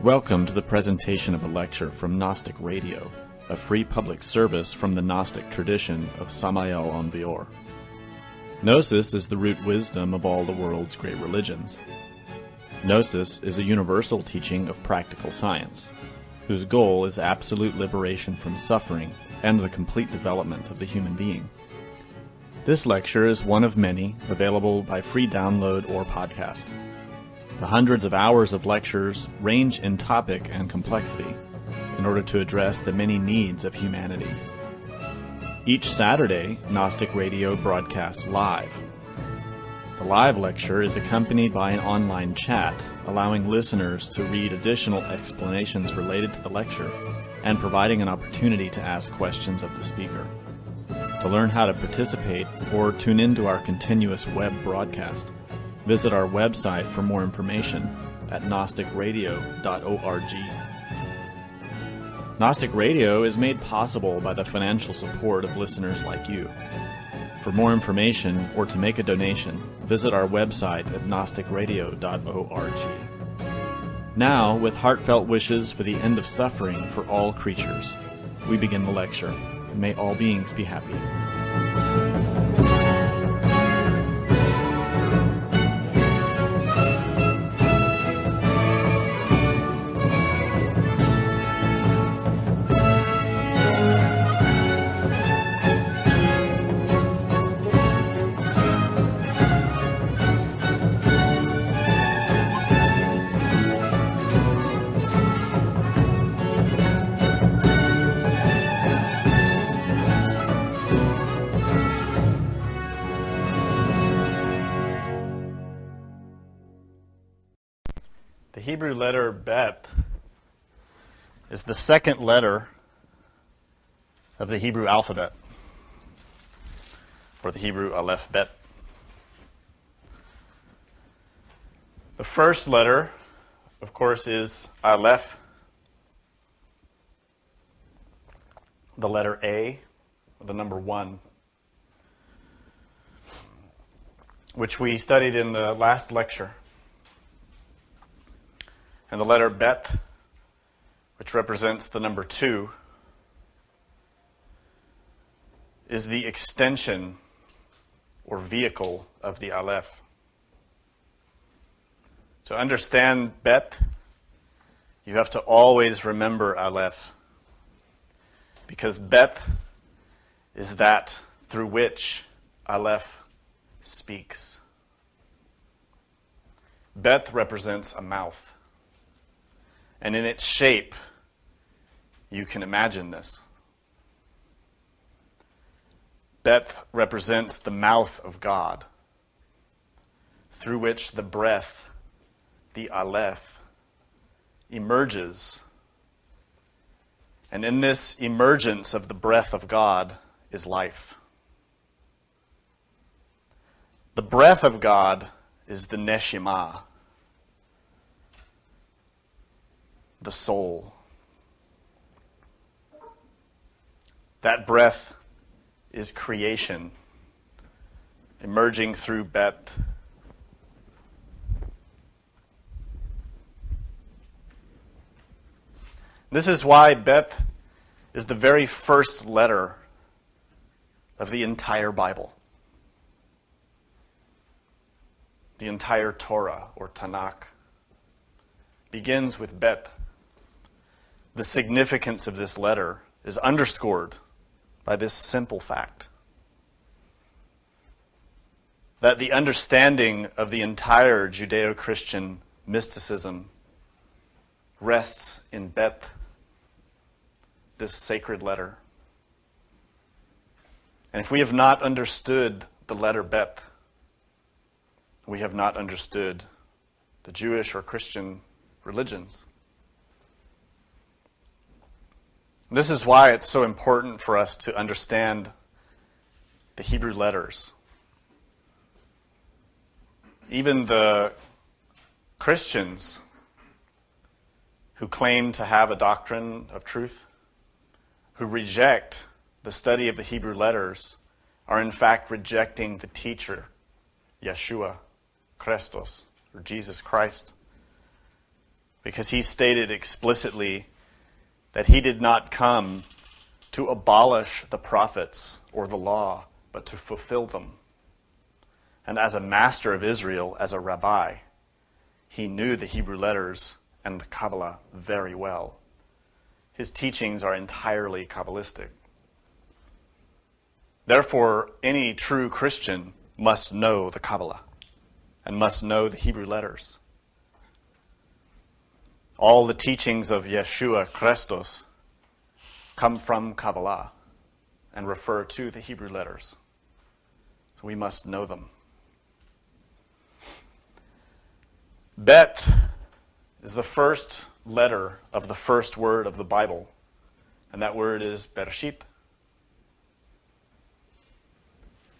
Welcome to the presentation of a lecture from Gnostic Radio, a free public service from the Gnostic tradition of Samael Aun Weor. Gnosis is the root wisdom of all the world's great religions. Gnosis is a universal teaching of practical science, whose goal is absolute liberation from suffering and the complete development of the human being. This lecture is one of many available by free download or podcast. The hundreds of hours of lectures range in topic and complexity in order to address the many needs of humanity. Each Saturday, Gnostic Radio broadcasts live. The live lecture is accompanied by an online chat, allowing listeners to read additional explanations related to the lecture and providing an opportunity to ask questions of the speaker. To learn how to participate or tune into our continuous web broadcast, visit our website for more information at gnosticradio.org. Gnostic Radio is made possible by the financial support of listeners like you. For more information or to make a donation, visit our website at gnosticradio.org. Now, with heartfelt wishes for the end of suffering for all creatures, we begin the lecture. May all beings be happy. The Hebrew letter Beth is the second letter of the Hebrew alphabet, or the Hebrew Aleph Bet. The first letter, of course, is Aleph, the letter A, the number 1, which we studied in the last lecture. And the letter Bet, which represents the number 2, is the extension or vehicle of the Aleph. To understand Bet, you have to always remember Aleph, because Bet is that through which Aleph speaks. Bet represents a mouth. And in its shape, you can imagine this. Beth represents the mouth of God, through which the breath, the Aleph, emerges. And in this emergence of the breath of God is life. The breath of God is the neshama, the soul. That breath is creation, emerging through Beth. This is why Beth is the very first letter of the entire Bible. The entire Torah, or Tanakh, begins with Beth. The significance of this letter is underscored by this simple fact: that the understanding of the entire Judeo-Christian mysticism rests in Beth, this sacred letter. And if we have not understood the letter Beth, we have not understood the Jewish or Christian religions. This is why it's so important for us to understand the Hebrew letters. Even the Christians who claim to have a doctrine of truth, who reject the study of the Hebrew letters, are in fact rejecting the teacher, Yeshua, Christos, or Jesus Christ, because he stated explicitly that he did not come to abolish the prophets or the law, but to fulfill them. And as a master of Israel, as a rabbi, he knew the Hebrew letters and the Kabbalah very well. His teachings are entirely Kabbalistic. Therefore, any true Christian must know the Kabbalah and must know the Hebrew letters. All the teachings of Yeshua Christos come from Kabbalah and refer to the Hebrew letters. So we must know them. Beth is the first letter of the first word of the Bible, and that word is Bereshit.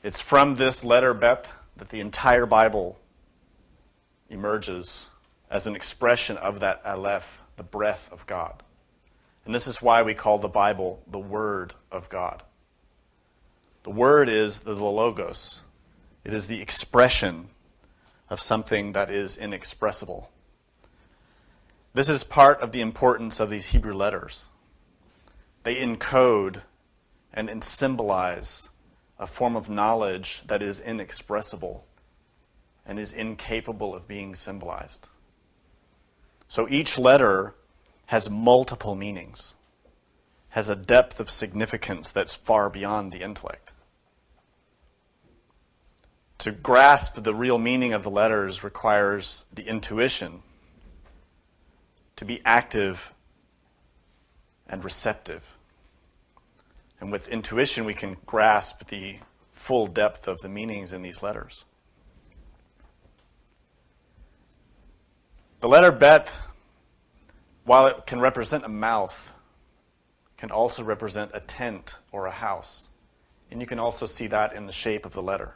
It's from this letter Beth that the entire Bible emerges as an expression of that Aleph, the breath of God. And this is why we call the Bible the Word of God. The Word is the Logos. It is the expression of something that is inexpressible. This is part of the importance of these Hebrew letters. They encode and symbolize a form of knowledge that is inexpressible and is incapable of being symbolized. So each letter has multiple meanings, has a depth of significance that's far beyond the intellect. To grasp the real meaning of the letters requires the intuition, to be active and receptive. And with intuition, we can grasp the full depth of the meanings in these letters. The letter Bet, while it can represent a mouth, can also represent a tent or a house. And you can also see that in the shape of the letter.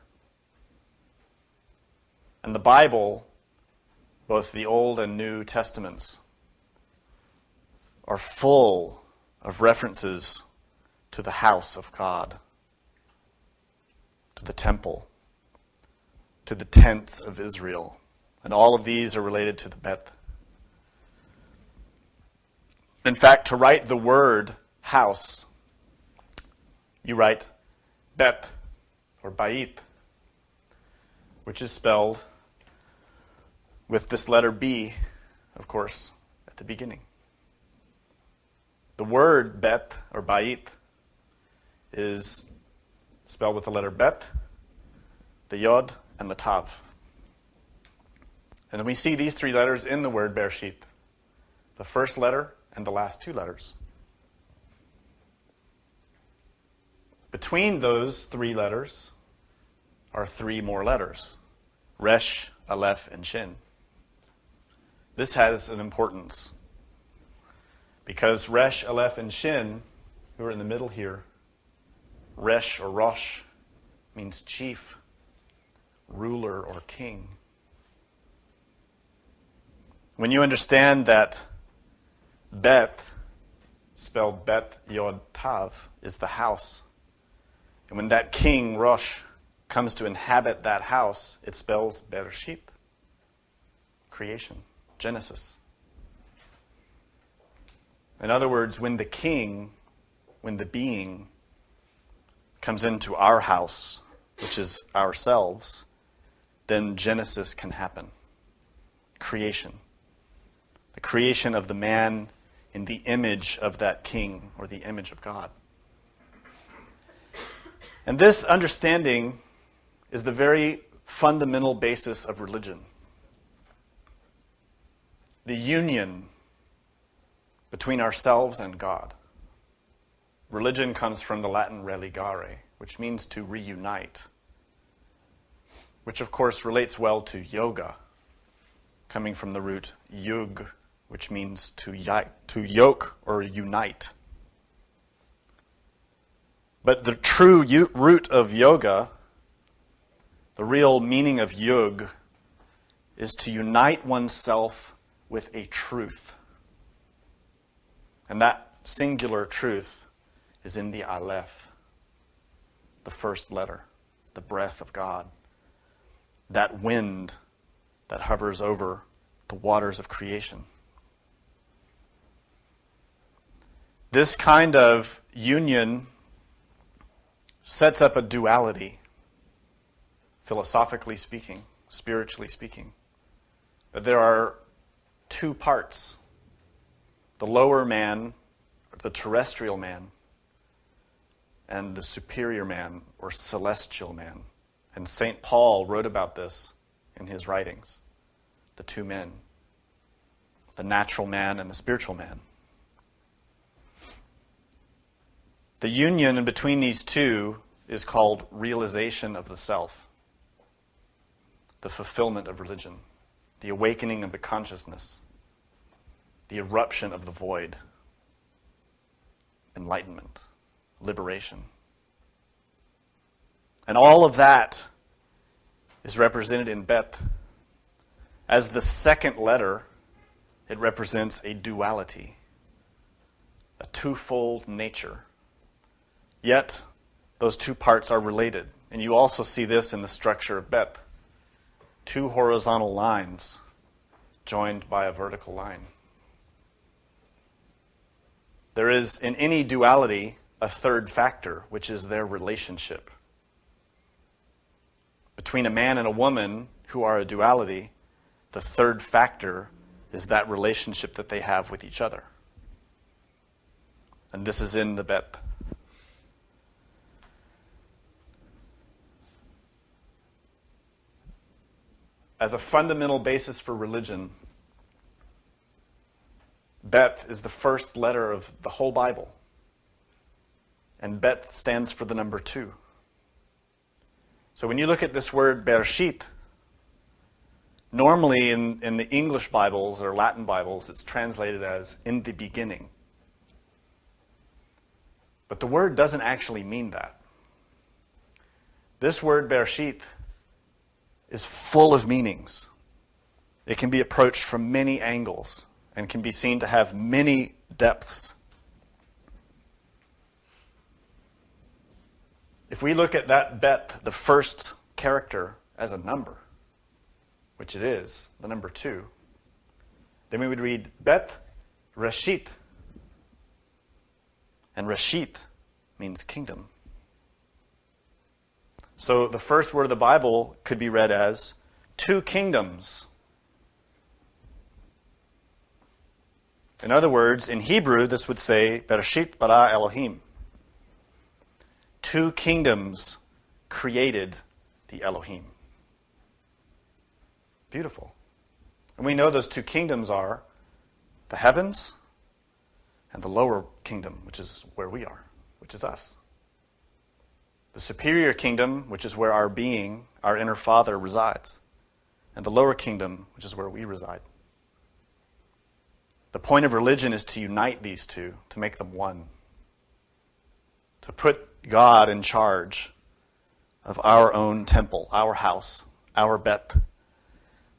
And the Bible, both the Old and New Testaments, are full of references to the house of God, to the temple, to the tents of Israel. And all of these are related to the Beth. In fact, to write the word house, you write Beth or Bait, which is spelled with this letter B, of course, at the beginning. The word Beth or Bait is spelled with the letter Bet, the Yod, and the Tav. And we see these three letters in the word Bereshit, the first letter and the last two letters. Between those three letters are three more letters, Resh, Aleph, and Shin. This has an importance because Resh, Aleph, and Shin, who are in the middle here, Resh or Rosh means chief, ruler, or king. When you understand that Beth, spelled Bet Yod Tav, is the house, and when that king, Rosh, comes to inhabit that house, it spells Bereshit, creation, Genesis. In other words, when the king, when the being comes into our house, which is ourselves, then Genesis can happen. Creation. The creation of the man in the image of that king, or the image of God. And this understanding is the very fundamental basis of religion. The union between ourselves and God. Religion comes from the Latin religare, which means to reunite, which of course relates well to yoga, coming from the root yug, which means to yoke or unite. But the true root of yoga, the real meaning of yug, is to unite oneself with a truth. And that singular truth is in the Aleph, the first letter, the breath of God, that wind that hovers over the waters of creation. This kind of union sets up a duality, philosophically speaking, spiritually speaking. That there are two parts, the lower man, the terrestrial man, and the superior man, or celestial man. And St. Paul wrote about this in his writings, the two men, the natural man and the spiritual man. The union between these two is called realization of the self, the fulfillment of religion, the awakening of the consciousness, the eruption of the void, enlightenment, liberation. And all of that is represented in Beth. As the second letter, it represents a duality, a twofold nature. Yet, those two parts are related. And you also see this in the structure of Beth. Two horizontal lines joined by a vertical line. There is, in any duality, a third factor, which is their relationship. Between a man and a woman who are a duality, the third factor is that relationship that they have with each other. And this is in the Beth. As a fundamental basis for religion, Beth is the first letter of the whole Bible. And Beth stands for the number 2. So when you look at this word Bereshit, normally in the English Bibles or Latin Bibles, it's translated as in the beginning. But the word doesn't actually mean that. This word Bereshit is full of meanings. It can be approached from many angles and can be seen to have many depths. If we look at that Beth, the first character, as a number, which it is, the number 2, then we would read Beth Reshit. And Reshit means kingdom. So the first word of the Bible could be read as 2 kingdoms. In other words, in Hebrew, this would say Bereshit bara Elohim. 2 kingdoms created the Elohim. Beautiful. And we know those 2 kingdoms are the heavens and the lower kingdom, which is where we are, which is us. The superior kingdom, which is where our being, our inner Father, resides. And the lower kingdom, which is where we reside. The point of religion is to unite these two, to make them one. To put God in charge of our own temple, our house, our Beth.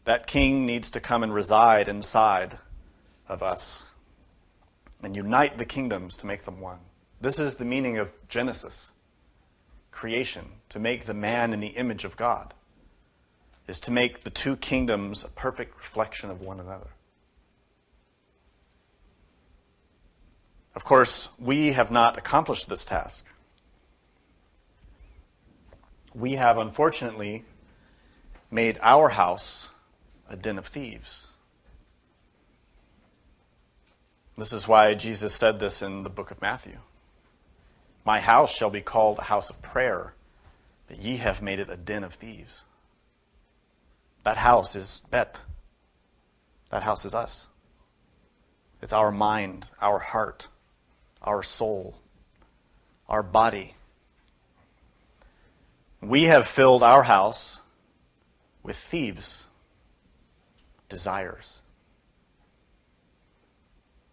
That king needs to come and reside inside of us and unite the kingdoms to make them one. This is the meaning of Genesis. Creation, to make the man in the image of God, is to make the 2 kingdoms a perfect reflection of one another. Of course, we have not accomplished this task. We have, unfortunately, made our house a den of thieves. This is why Jesus said this in the book of Matthew. My house shall be called a house of prayer, but ye have made it a den of thieves. That house is Beth. That house is us. It's our mind, our heart, our soul, our body. We have filled our house with thieves, desires,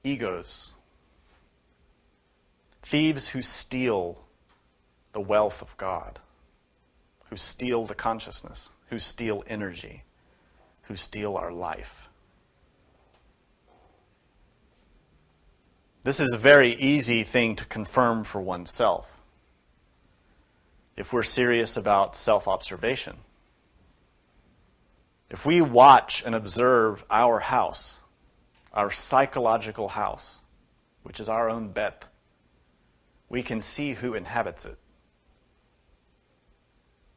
egos, thieves who steal the wealth of God, who steal the consciousness, who steal energy, who steal our life. This is a very easy thing to confirm for oneself if we're serious about self-observation. If we watch and observe our house, our psychological house, which is our own Beth, we can see who inhabits it.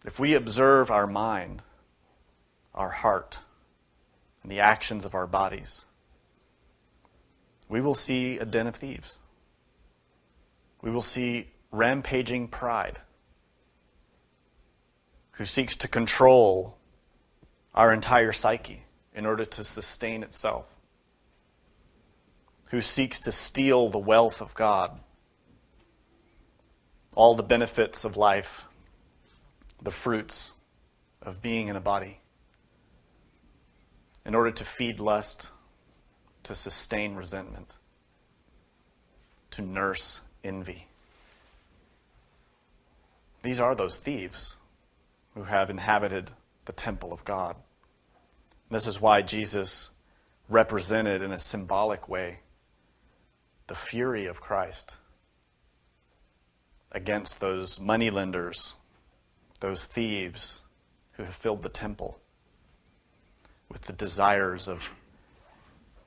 If we observe our mind, our heart, and the actions of our bodies, we will see a den of thieves. We will see rampaging pride who seeks to control our entire psyche in order to sustain itself, who seeks to steal the wealth of God, all the benefits of life, the fruits of being in a body, in order to feed lust, to sustain resentment, to nurse envy. These are those thieves who have inhabited the temple of God. This is why Jesus represented in a symbolic way the fury of Christ against those moneylenders, those thieves who have filled the temple with the desires of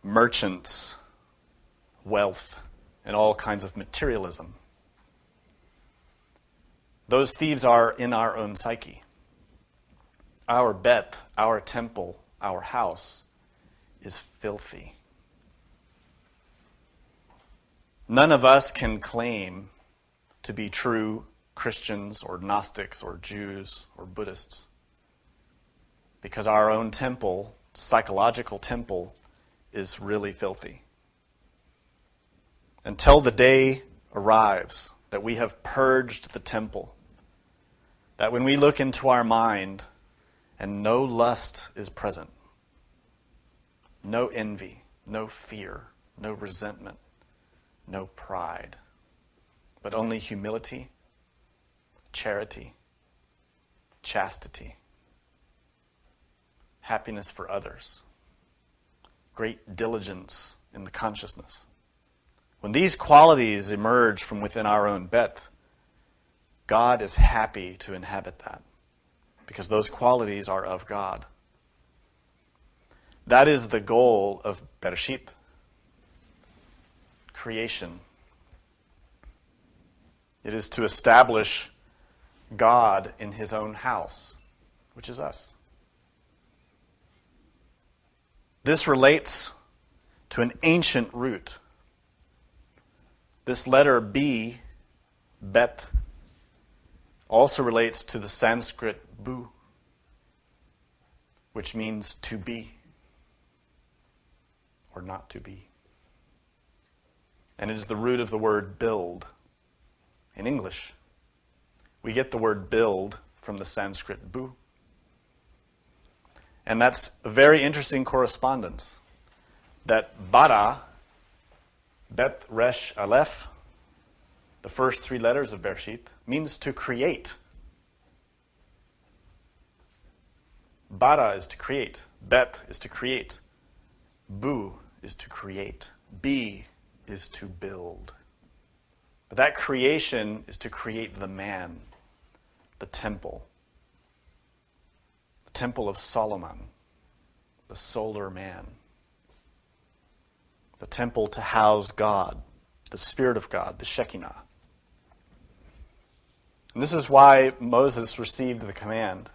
merchants, wealth, and all kinds of materialism. Those thieves are in our own psyche. Our Beth, our temple, our house is filthy. None of us can claim to be true Christians or Gnostics or Jews or Buddhists because our own temple, psychological temple, is really filthy. Until the day arrives that we have purged the temple, that when we look into our mind and no lust is present, no envy, no fear, no resentment, no pride, but only humility, charity, chastity, happiness for others, great diligence in the consciousness. When these qualities emerge from within our own Beth, God is happy to inhabit that because those qualities are of God. That is the goal of Bereshit, creation. It is to establish God in his own house, which is us. This relates to an ancient root. This letter B, Beth, also relates to the Sanskrit bu, which means to be or not to be. And it is the root of the word build in English. We get the word build from the Sanskrit bu. And that's a very interesting correspondence. That bara, Bet Resh Aleph, the first three letters of Bereshit, means to create. Bara is to create. Bet is to create. Bu is to create. Be is to build. But that creation is to create the man, the temple of Solomon, the solar man, the temple to house God, the Spirit of God, the Shekinah. And this is why Moses received the command,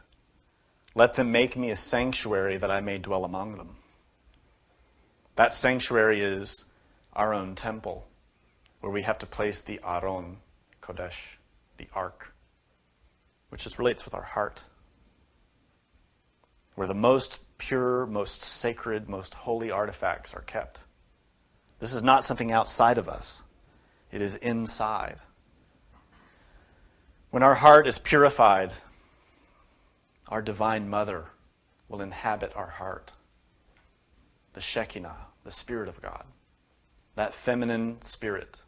"Let them make me a sanctuary that I may dwell among them." That sanctuary is our own temple, where we have to place the Aron Kodesh, the Ark, which just relates with our heart, where the most pure, most sacred, most holy artifacts are kept. This is not something outside of us. It is inside. When our heart is purified, our Divine Mother will inhabit our heart. The Shekinah, the Spirit of God, that feminine spirit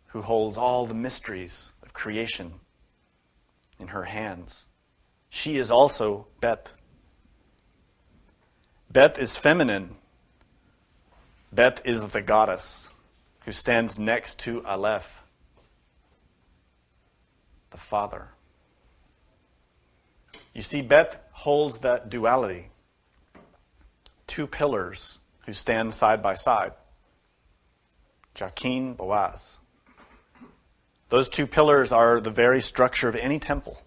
who holds all the mysteries of creation in her hands. She is also Beth. Beth is feminine. Beth is the goddess who stands next to Aleph, the Father. You see, Beth holds that duality. Two pillars who stand side by side. Jachin, Boaz. Those two pillars are the very structure of any temple.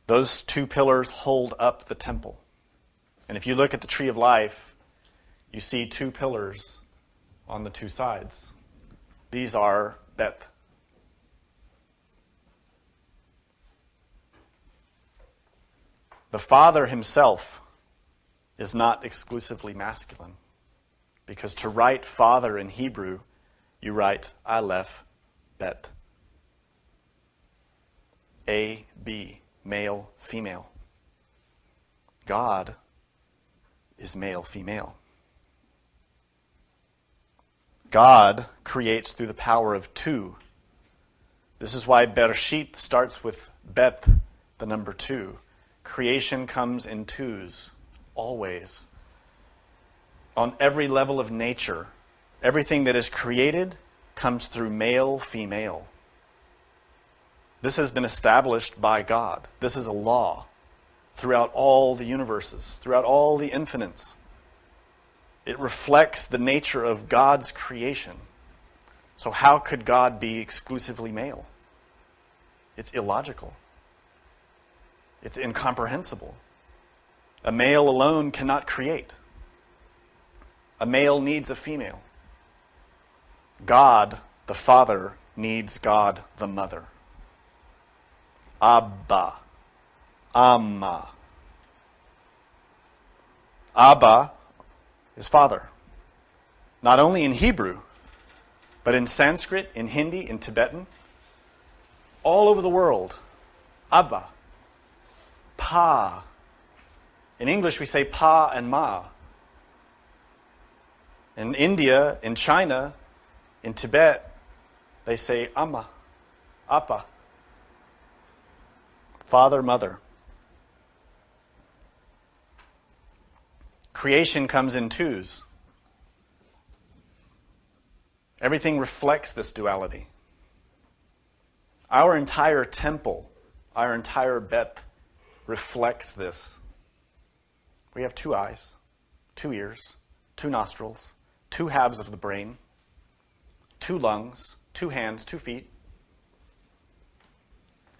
Those two pillars hold up the temple. And if you look at the tree of life, you see two pillars on the two sides. These are Beth. The Father himself is not exclusively masculine, because to write Father in Hebrew, you write Aleph, Bet. A, B, male, female. God is male, female. God creates through the power of two. This is why Bereshit starts with Bet, the number two. Creation comes in twos, always. On every level of nature, everything that is created comes through male, female. This has been established by God. This is a law throughout all the universes, throughout all the infinites. It reflects the nature of God's creation. So how could God be exclusively male? It's illogical. It's incomprehensible. A male alone cannot create. A male needs a female. God, the Father, needs God, the Mother. Abba. Amma. Abba is Father. Not only in Hebrew, but in Sanskrit, in Hindi, in Tibetan, all over the world. Abba. Pa. In English we say pa and ma. In India, in China, in Tibet, they say amma, appa. Father, mother. Creation comes in twos. Everything reflects this duality. Our entire temple, our entire Bet reflects this. We have two eyes, two ears, two nostrils, two halves of the brain, two lungs, two hands, 2 feet.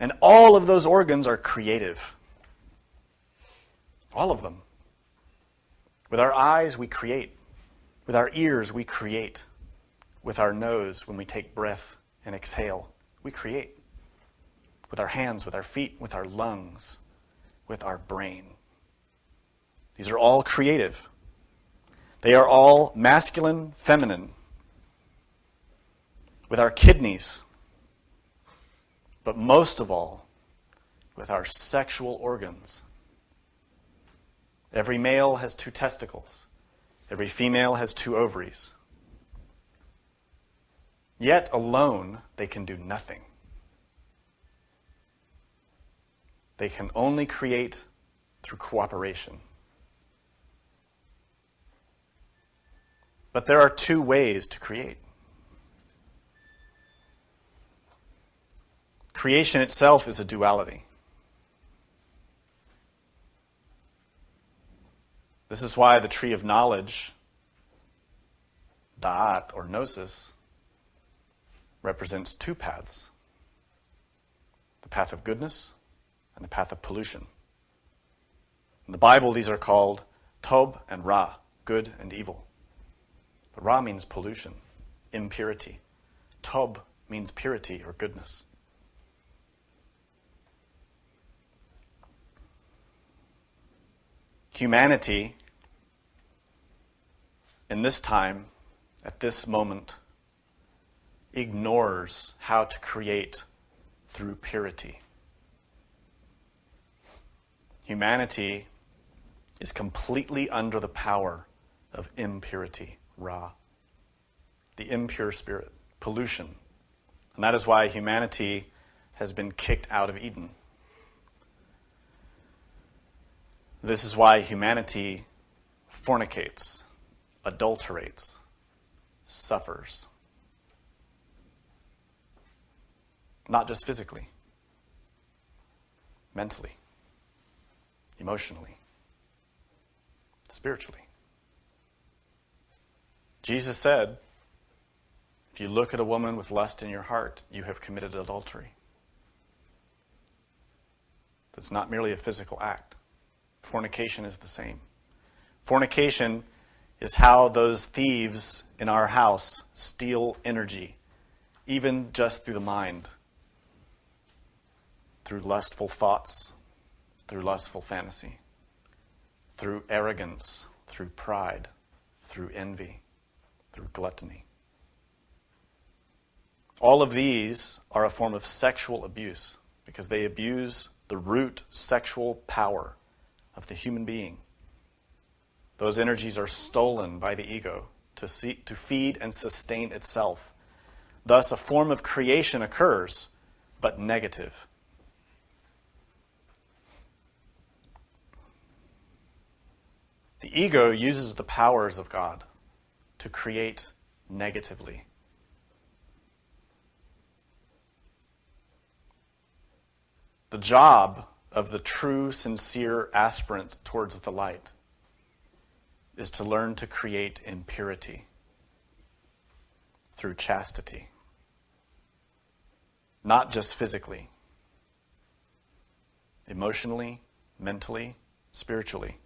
And all of those organs are creative. All of them. With our eyes, we create. With our ears, we create. With our nose, when we take breath and exhale, we create. With our hands, with our feet, with our lungs, with our brain. These are all creative. They are all masculine, feminine. With our kidneys, but most of all, with our sexual organs. Every male has 2 testicles. Every female has 2 ovaries. Yet alone, they can do nothing. They can only create through cooperation. But there are 2 ways to create. Creation itself is a duality. This is why the tree of knowledge, da'at or gnosis, represents 2 paths. The path of goodness and the path of pollution. In the Bible, these are called Tob and Ra, good and evil. But Ra means pollution, impurity. Tob means purity or goodness. Humanity, in this time, at this moment, ignores how to create through purity. Humanity is completely under the power of impurity, Ra, the impure spirit, pollution. And that is why humanity has been kicked out of Eden. This is why humanity fornicates, adulterates, suffers. Not just physically, mentally, emotionally, spiritually. Jesus said, If you look at a woman with lust in your heart, you have committed adultery. That's not merely a physical act. Fornication is the same. Fornication is how those thieves in our house steal energy, even just through the mind, through lustful thoughts, through lustful fantasy, through arrogance, through pride, through envy, through gluttony. All of these are a form of sexual abuse because they abuse the root sexual power of the human being. Those energies are stolen by the ego to feed and sustain itself. Thus, a form of creation occurs, but negative. The ego uses the powers of God to create negatively. The job of the true, sincere aspirant towards the light is to learn to create in purity through chastity, not just physically, emotionally, mentally, spiritually.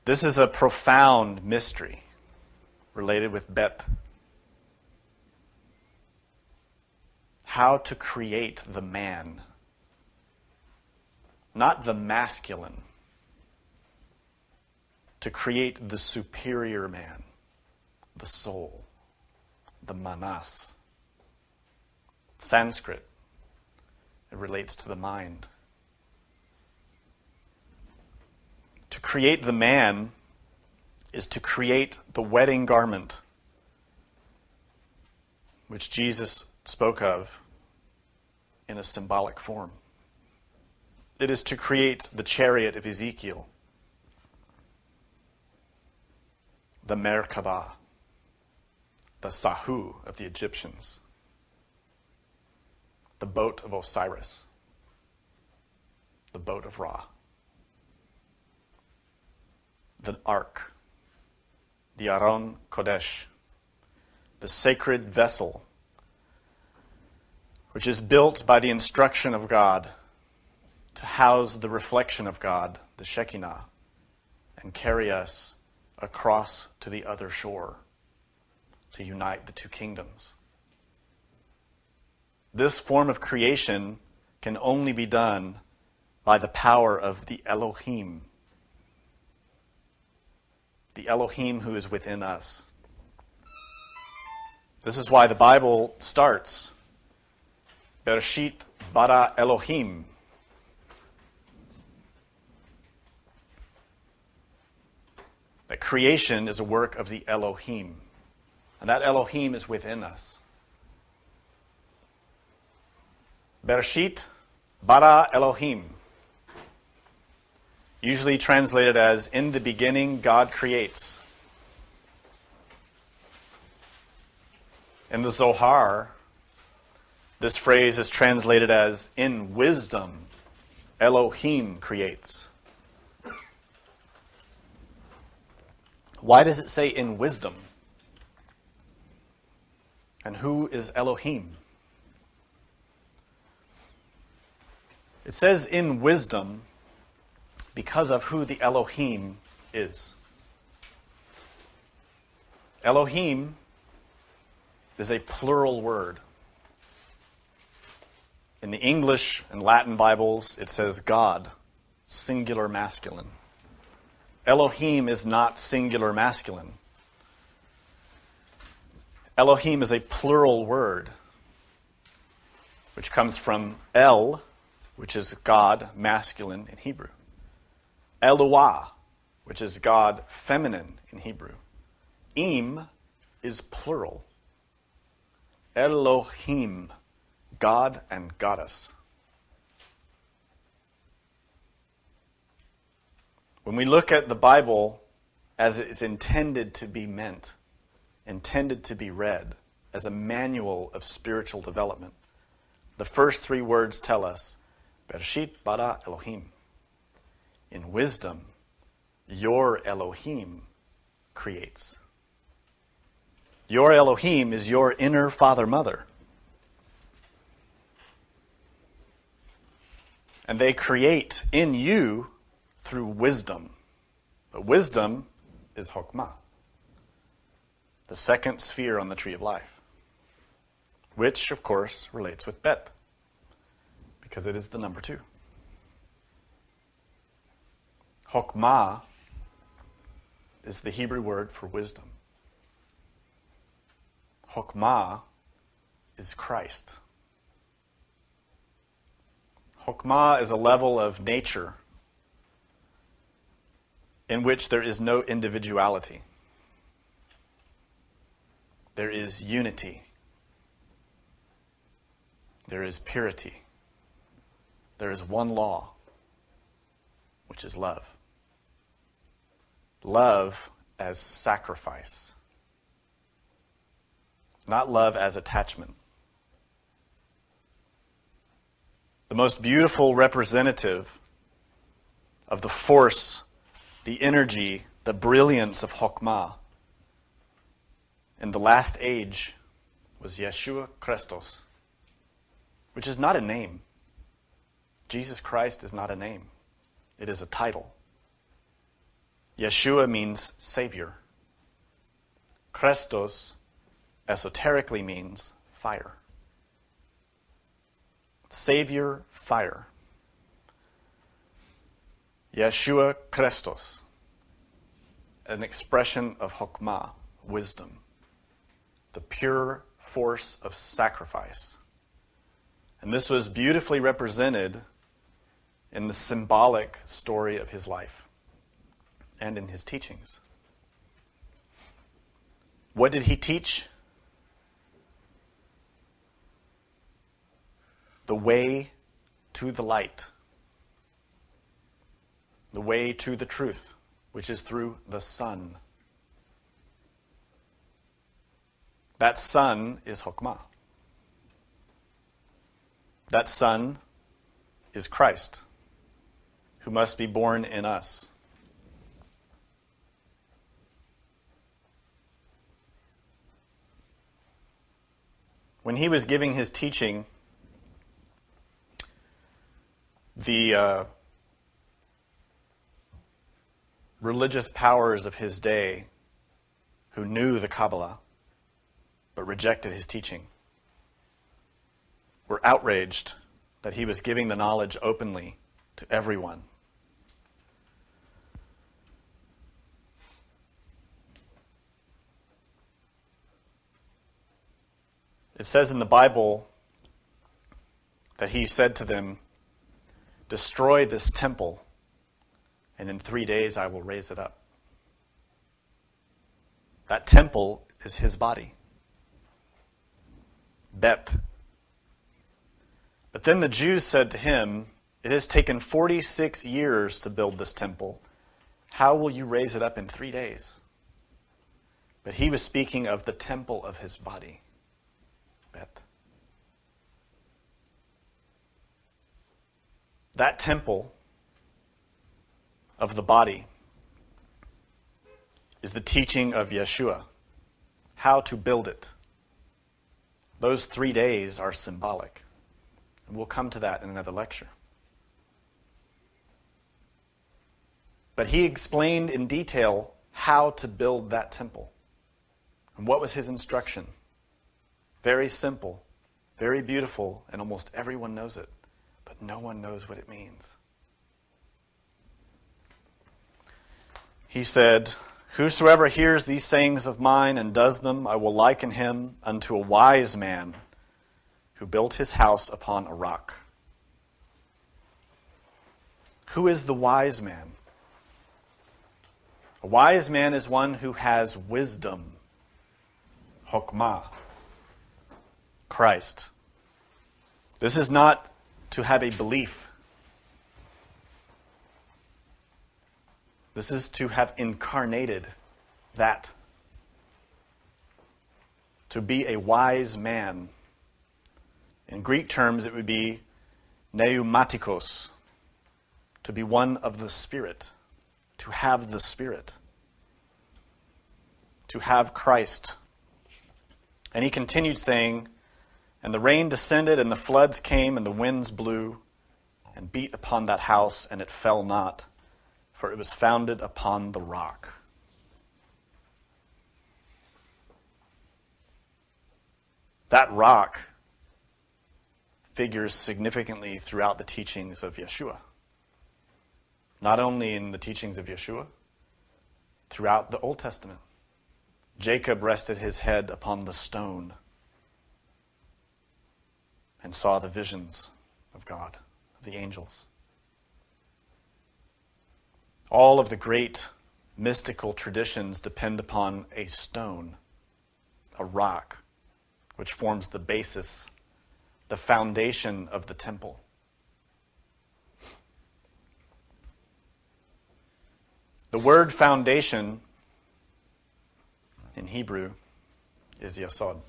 This is a profound mystery related with Beth. How to create the man, not the masculine. To create the superior man, the soul, the manas. Sanskrit, it relates to the mind. To create the man is to create the wedding garment which Jesus spoke of in a symbolic form. It is to create the chariot of Ezekiel, the Merkabah, the Sahu of the Egyptians, the boat of Osiris, the boat of Ra, the ark, the Aron Kodesh, the sacred vessel, which is built by the instruction of God to house the reflection of God, the Shekinah, and carry us across to the other shore to unite the two kingdoms. This form of creation can only be done by the power of the Elohim who is within us. This is why the Bible starts, Bereshit bara Elohim. That creation is a work of the Elohim. And that Elohim is within us. Bereshit bara Elohim. Usually translated as, in the beginning, God creates. In the Zohar, this phrase is translated as, in wisdom, Elohim creates. Why does it say in wisdom? And who is Elohim? It says in wisdom because of who the Elohim is. Elohim is a plural word. In the English and Latin Bibles, it says God, singular masculine. Elohim is not singular masculine. Elohim is a plural word, which comes from El, which is God, masculine in Hebrew. Eloah, which is God, feminine in Hebrew. Im is plural. Elohim, God and goddess. When we look at the Bible as it's intended to be meant, intended to be read as a manual of spiritual development, the first three words tell us, Bereshit bara Elohim. In wisdom, your Elohim creates. Your Elohim is your inner father-mother. And they create in you through wisdom. But wisdom is Chokmah, the second sphere on the tree of life, which, of course, relates with Beth, because it is the number 2. Chokmah is the Hebrew word for wisdom. Chokmah is Christ. Chokmah is a level of nature in which there is no individuality. There is unity. There is purity. There is one law, which is love. Love as sacrifice. Not love as attachment. The most beautiful representative of the force, the energy, the brilliance of Chokmah in the last age was Yeshua Christos, which is not a name. Jesus Christ is not a name. It is a title. Yeshua means Savior. Christos esoterically means fire. Savior, fire. Yeshua Christos, an expression of Chokmah, wisdom, the pure force of sacrifice. And this was beautifully represented in the symbolic story of his life and in his teachings. What did he teach? The way to the light. The way to the truth, which is through the Son. That Son is Chokmah. That Son is Christ, who must be born in us. When he was giving his teaching, the religious powers of his day, who knew the Kabbalah but rejected his teaching, were outraged that he was giving the knowledge openly to everyone. It says in the Bible that he said to them, "Destroy this temple, and in 3 days I will raise it up." That temple is his body, Beth. But then the Jews said to him, "It has taken 46 years to build this temple. How will you raise it up in 3 days?" But he was speaking of the temple of his body, Beth. That temple of the body is the teaching of Yeshua, how to build it. Those 3 days are symbolic. And we'll come to that in another lecture. But he explained in detail how to build that temple. And what was his instruction? Very simple, very beautiful, and almost everyone knows it. But no one knows what it means. He said, "Whosoever hears these sayings of mine and does them, I will liken him unto a wise man who built his house upon a rock." Who is the wise man? A wise man is one who has wisdom, Chokmah, Christ. This is not to have a belief. This is to have incarnated that. To be a wise man. In Greek terms, it would be pneumatikos, to be one of the Spirit, to have the Spirit, to have Christ And he continued saying, "And the rain descended, and the floods came, and the winds blew, and beat upon that house, and it fell not, for it was founded upon the rock." That rock figures significantly throughout the teachings of Yeshua. Not only in the teachings of Yeshua, throughout the Old Testament. Jacob rested his head upon the stone and saw the visions of God, of the angels. All of the great mystical traditions depend upon a stone, a rock, which forms the basis, the foundation of the temple. The word foundation in Hebrew is yasod,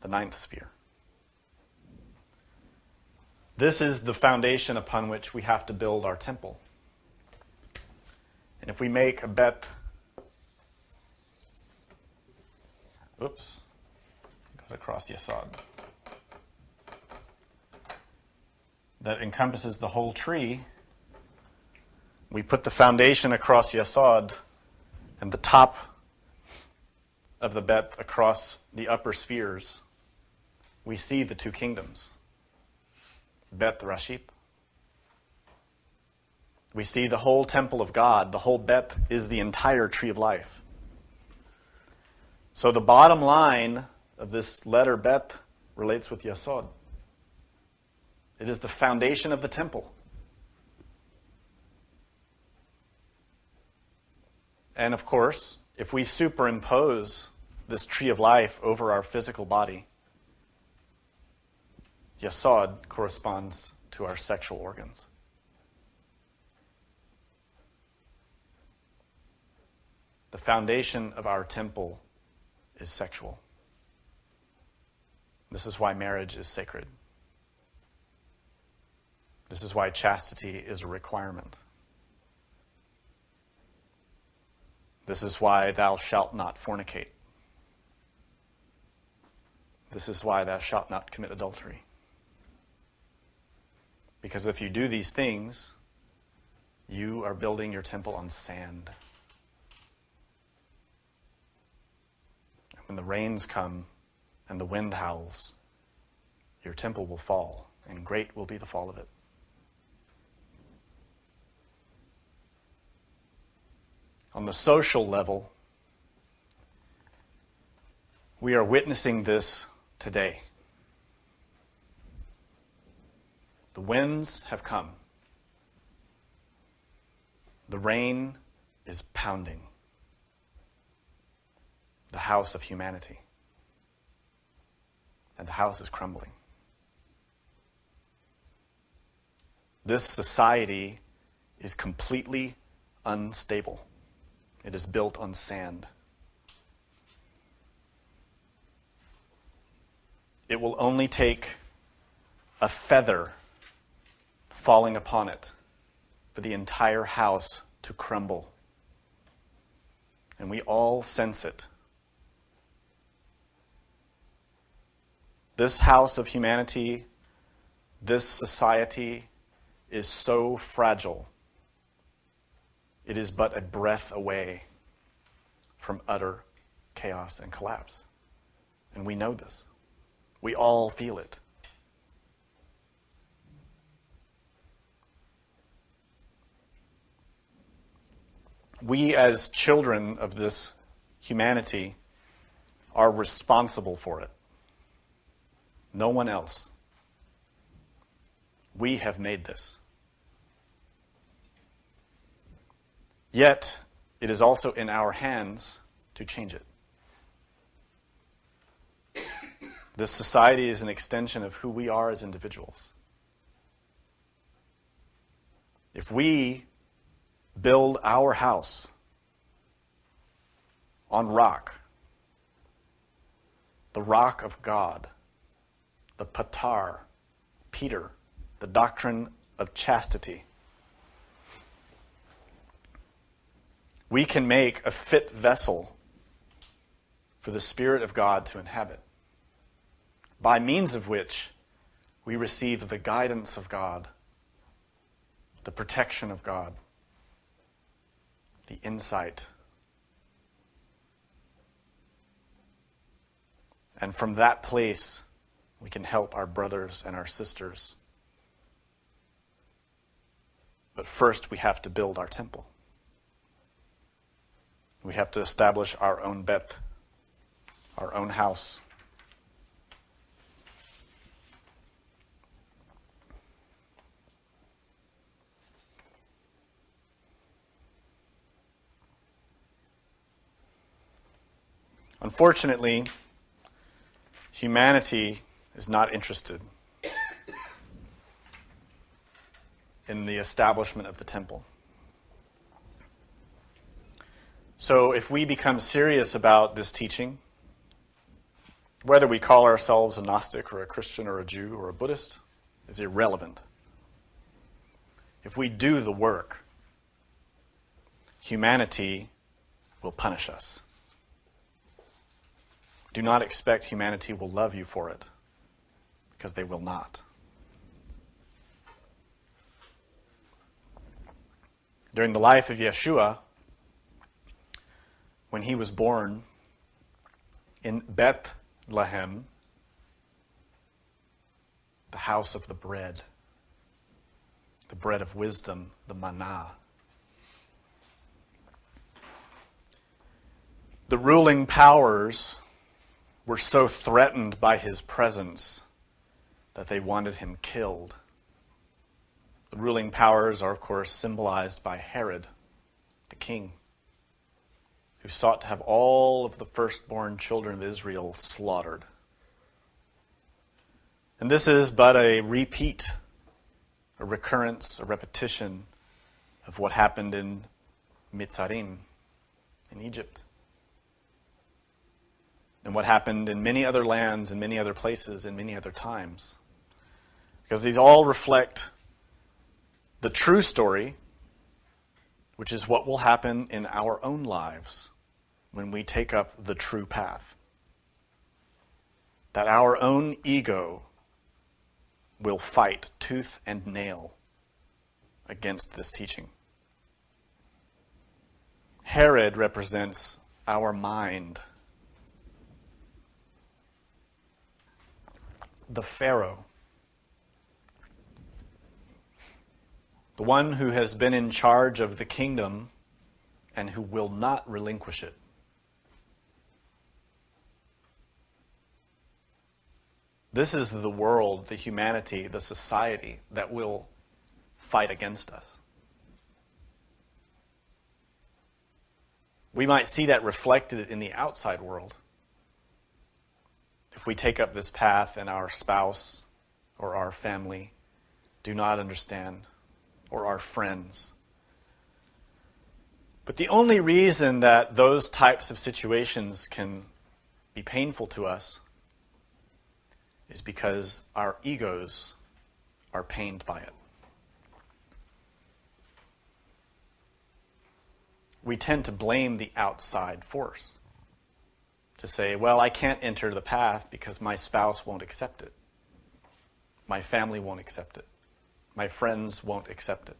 the ninth sphere. This is the foundation upon which we have to build our temple. And if we make a Beth, across yasod, that encompasses the whole tree, we put the foundation across yasod and the top of the Beth across the upper spheres, we see the two kingdoms. Beth Rashith. We see the whole temple of God. The whole Beth is the entire tree of life. So the bottom line of this letter Beth relates with Yasod. It is the foundation of the temple. And of course, if we superimpose this tree of life over our physical body, Yasod corresponds to our sexual organs. The foundation of our temple is sexual. This is why marriage is sacred. This is why chastity is a requirement. This is why thou shalt not fornicate. This is why thou shalt not commit adultery. Because if you do these things, you are building your temple on sand. And when the rains come and the wind howls, your temple will fall, and great will be the fall of it. On the social level, we are witnessing this today. The winds have come. The rain is pounding the house of humanity. And the house is crumbling. This society is completely unstable. It is built on sand. It will only take a feather falling upon it for the entire house to crumble. And we all sense it. This house of humanity, this society is so fragile. It is but a breath away from utter chaos and collapse. And we know this. We all feel it. We as children of this humanity are responsible for it. No one else. We have made this. Yet, it is also in our hands to change it. This society is an extension of who we are as individuals. If we build our house on rock, the rock of God, the patar, Peter, the doctrine of chastity, we can make a fit vessel for the Spirit of God to inhabit, by means of which we receive the guidance of God, the protection of God, the insight. And from that place, we can help our brothers and our sisters. But first, we have to build our temple. We have to establish our own Beth, our own house. Unfortunately, humanity is not interested in the establishment of the temple. So if we become serious about this teaching, whether we call ourselves a Gnostic or a Christian or a Jew or a Buddhist, is irrelevant. If we do the work, humanity will punish us. Do not expect humanity will love you for it, because they will not. During the life of Yeshua, when he was born in Bethlehem, the house of the bread of wisdom, the manna, the ruling powers were so threatened by his presence that they wanted him killed. The ruling powers are, of course, symbolized by Herod, the king, who sought to have all of the firstborn children of Israel slaughtered. And this is but a repeat, a recurrence, a repetition of what happened in Mitzrayim, in Egypt. And what happened in many other lands, in many other places, in many other times. Because these all reflect the true story, which is what will happen in our own lives when we take up the true path. That our own ego will fight tooth and nail against this teaching. Herod represents our mind. The Pharaoh, the one who has been in charge of the kingdom and who will not relinquish it. This is the world, the humanity, the society that will fight against us. We might see that reflected in the outside world. If we take up this path and our spouse or our family do not understand, or our friends. But the only reason that those types of situations can be painful to us is because our egos are pained by it. We tend to blame the outside force. To say, well, I can't enter the path because my spouse won't accept it. My family won't accept it. My friends won't accept it.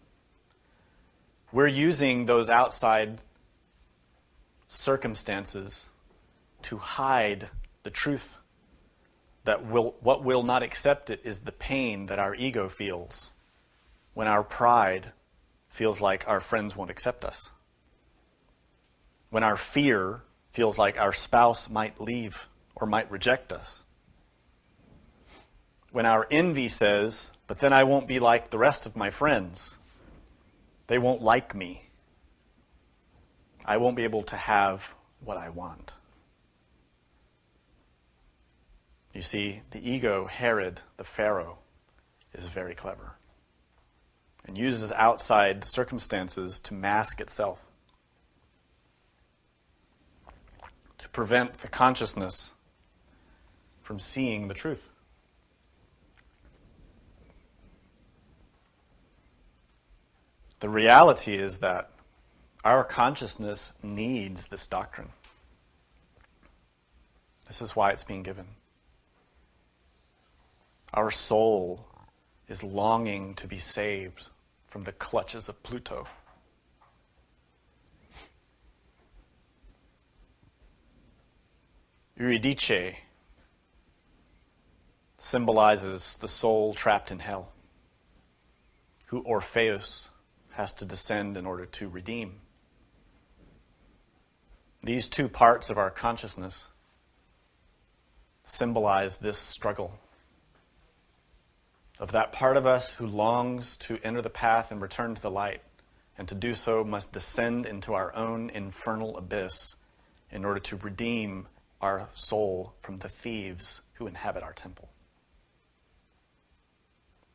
We're using those outside circumstances to hide the truth that what will not accept it is the pain that our ego feels when our pride feels like our friends won't accept us. When our fear feels like our spouse might leave or might reject us. When our envy says, but then I won't be like the rest of my friends. They won't like me. I won't be able to have what I want. You see, the ego, Herod, the Pharaoh, is very clever and uses outside circumstances to mask itself, to prevent the consciousness from seeing the truth. The reality is that our consciousness needs this doctrine. This is why it's being given. Our soul is longing to be saved from the clutches of Pluto. Eurydice symbolizes the soul trapped in hell, who Orpheus has to descend in order to redeem. These two parts of our consciousness symbolize this struggle of that part of us who longs to enter the path and return to the light, and to do so must descend into our own infernal abyss in order to redeem our soul from the thieves who inhabit our temple.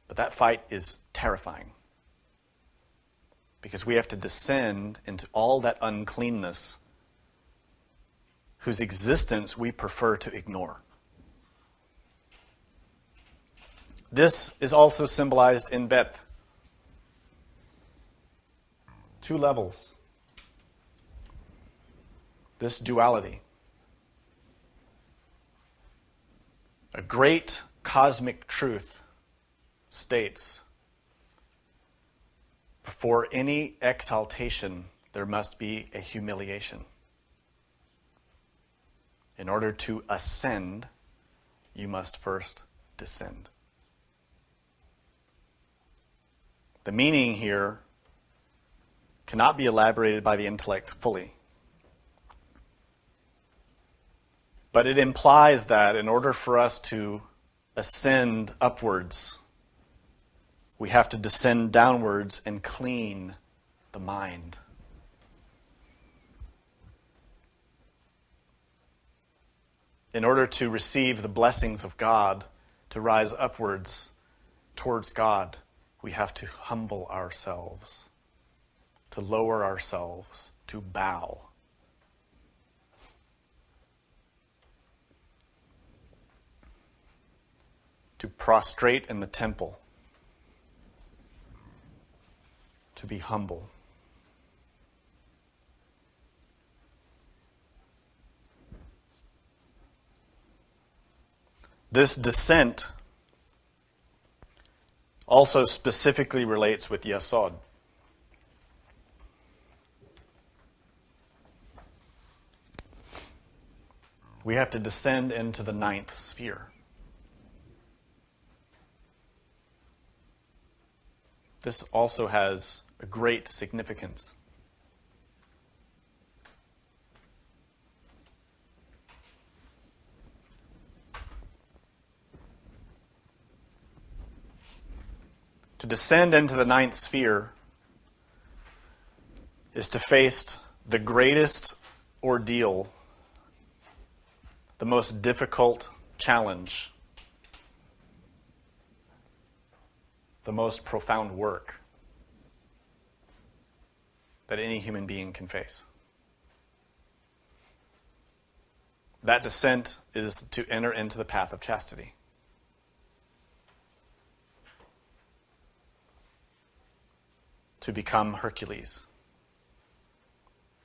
But that fight is terrifying, because we have to descend into all that uncleanness whose existence we prefer to ignore. This is also symbolized in Beth. 2 levels. This duality. A great cosmic truth states, before any exaltation, there must be a humiliation. In order to ascend, you must first descend. The meaning here cannot be elaborated by the intellect fully. But it implies that in order for us to ascend upwards, we have to descend downwards and clean the mind. In order to receive the blessings of God, to rise upwards towards God, we have to humble ourselves, to lower ourselves, to bow. To prostrate in the temple, to be humble. This descent also specifically relates with Yesod. We have to descend into the 9th sphere. This also has a great significance. To descend into the 9th sphere is to face the greatest ordeal, the most difficult challenge, the most profound work that any human being can face. That descent is to enter into the path of chastity. To become Hercules,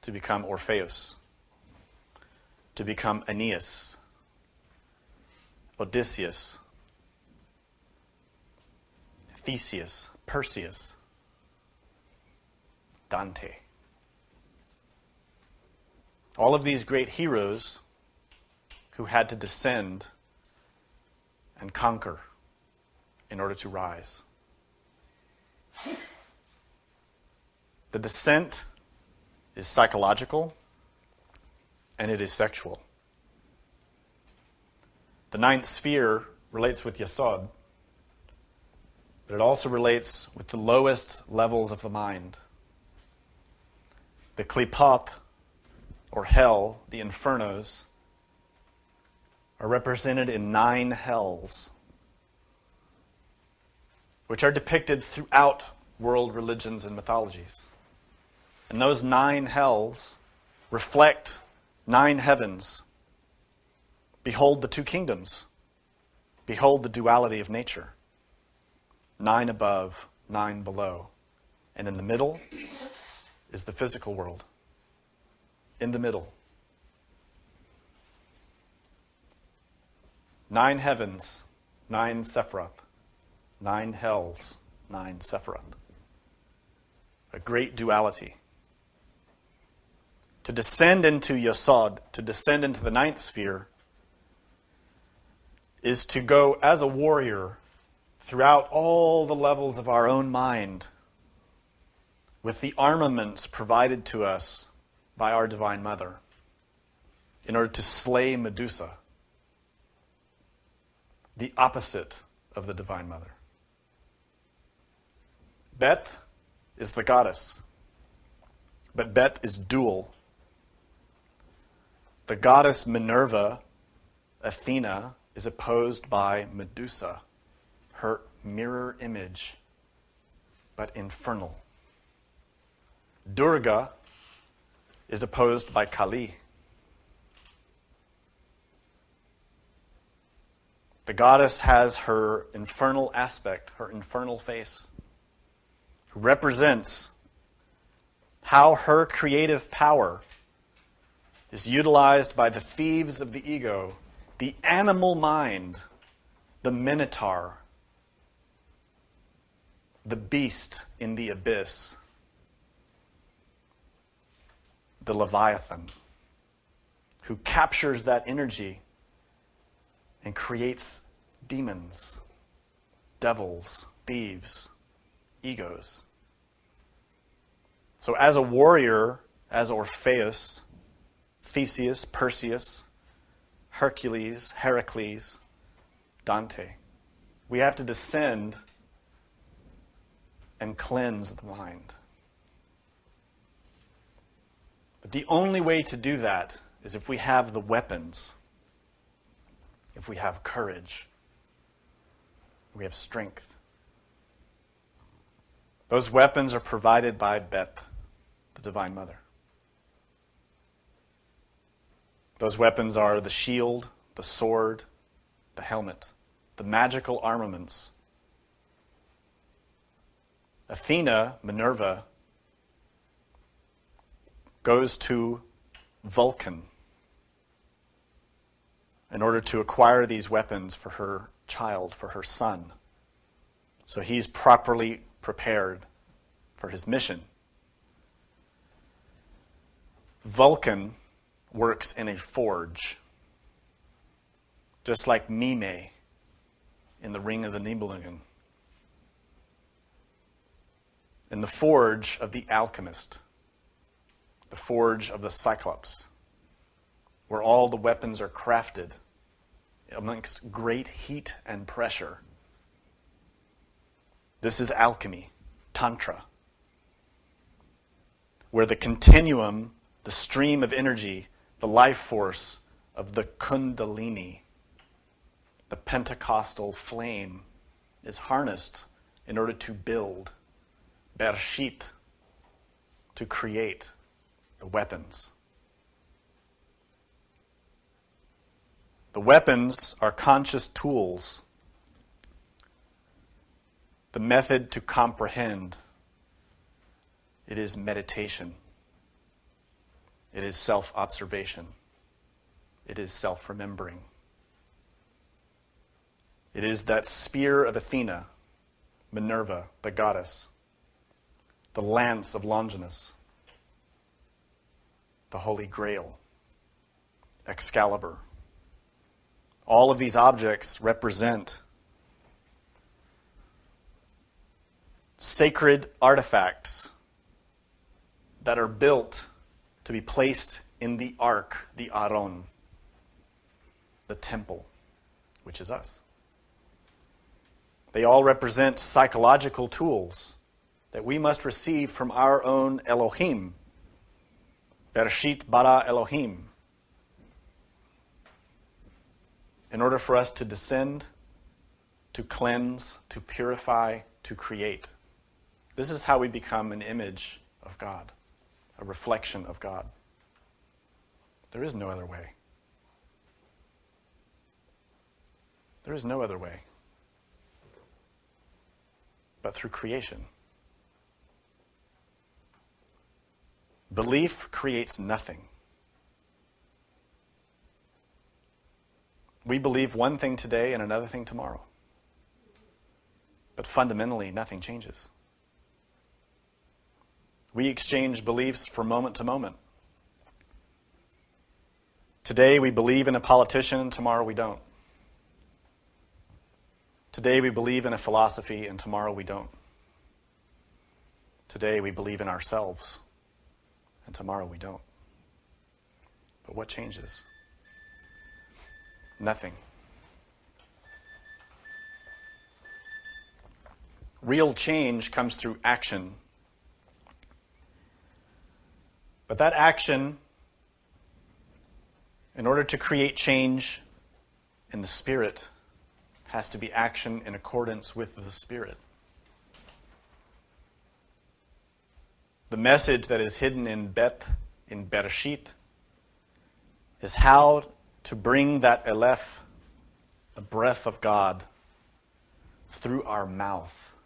to become Orpheus, to become Aeneas, Odysseus, Theseus, Perseus, Dante. All of these great heroes who had to descend and conquer in order to rise. The descent is psychological and it is sexual. The 9th sphere relates with Yesod, but it also relates with the lowest levels of the mind. The Klipot, or hell, the infernos, are represented in 9 hells, which are depicted throughout world religions and mythologies. And those 9 hells reflect 9 heavens. Behold the 2 kingdoms. Behold the duality of nature. 9 above, 9 below. And in the middle is the physical world. In the middle. 9 heavens, 9 Sephiroth, 9 hells, 9 Sephiroth. A great duality. To descend into Yasod, to descend into the 9th sphere, is to go as a warrior throughout all the levels of our own mind with the armaments provided to us by our Divine Mother in order to slay Medusa, the opposite of the Divine Mother. Beth is the goddess, but Beth is dual. The goddess Minerva, Athena, is opposed by Medusa, her mirror image, but infernal. Durga is opposed by Kali. The goddess has her infernal aspect, her infernal face, who represents how her creative power is utilized by the thieves of the ego, the animal mind, the minotaur, the beast in the abyss, the Leviathan, who captures that energy and creates demons, devils, thieves, egos. So as a warrior, as Orpheus, Theseus, Perseus, Hercules, Heracles, Dante, we have to descend and cleanse the mind. But the only way to do that is if we have the weapons, if we have courage, we have strength. Those weapons are provided by Beth, the Divine Mother. Those weapons are the shield, the sword, the helmet, the magical armaments. Athena, Minerva, goes to Vulcan in order to acquire these weapons for her child, for her son. So he's properly prepared for his mission. Vulcan works in a forge, just like Mime in the Ring of the Nibelungen. In the forge of the alchemist, the forge of the Cyclops, where all the weapons are crafted amongst great heat and pressure. This is alchemy, Tantra, where the continuum, the stream of energy, the life force of the Kundalini, the Pentecostal flame, is harnessed in order to build Bereshit, to create the weapons. The weapons are conscious tools. The method to comprehend, it is meditation. It is self-observation. It is self-remembering. It is that spear of Athena, Minerva, the goddess, the lance of Longinus, the Holy Grail, Excalibur. All of these objects represent sacred artifacts that are built to be placed in the ark, the Aron, the temple, which is us. They all represent psychological tools that we must receive from our own Elohim. Bereshit bara Elohim. In order for us to descend, to cleanse, to purify, to create. This is how we become an image of God, a reflection of God. There is no other way. There is no other way but through creation. Belief creates nothing. We believe one thing today and another thing tomorrow. But fundamentally, nothing changes. We exchange beliefs from moment to moment. Today we believe in a politician, tomorrow we don't. Today we believe in a philosophy, and tomorrow we don't. Today we believe in ourselves, and tomorrow we don't. But what changes? Nothing. Real change comes through action. But that action, in order to create change in the Spirit, has to be action in accordance with the Spirit. The message that is hidden in Beth, in Bereshit, is how to bring that Aleph, the breath of God, through our mouth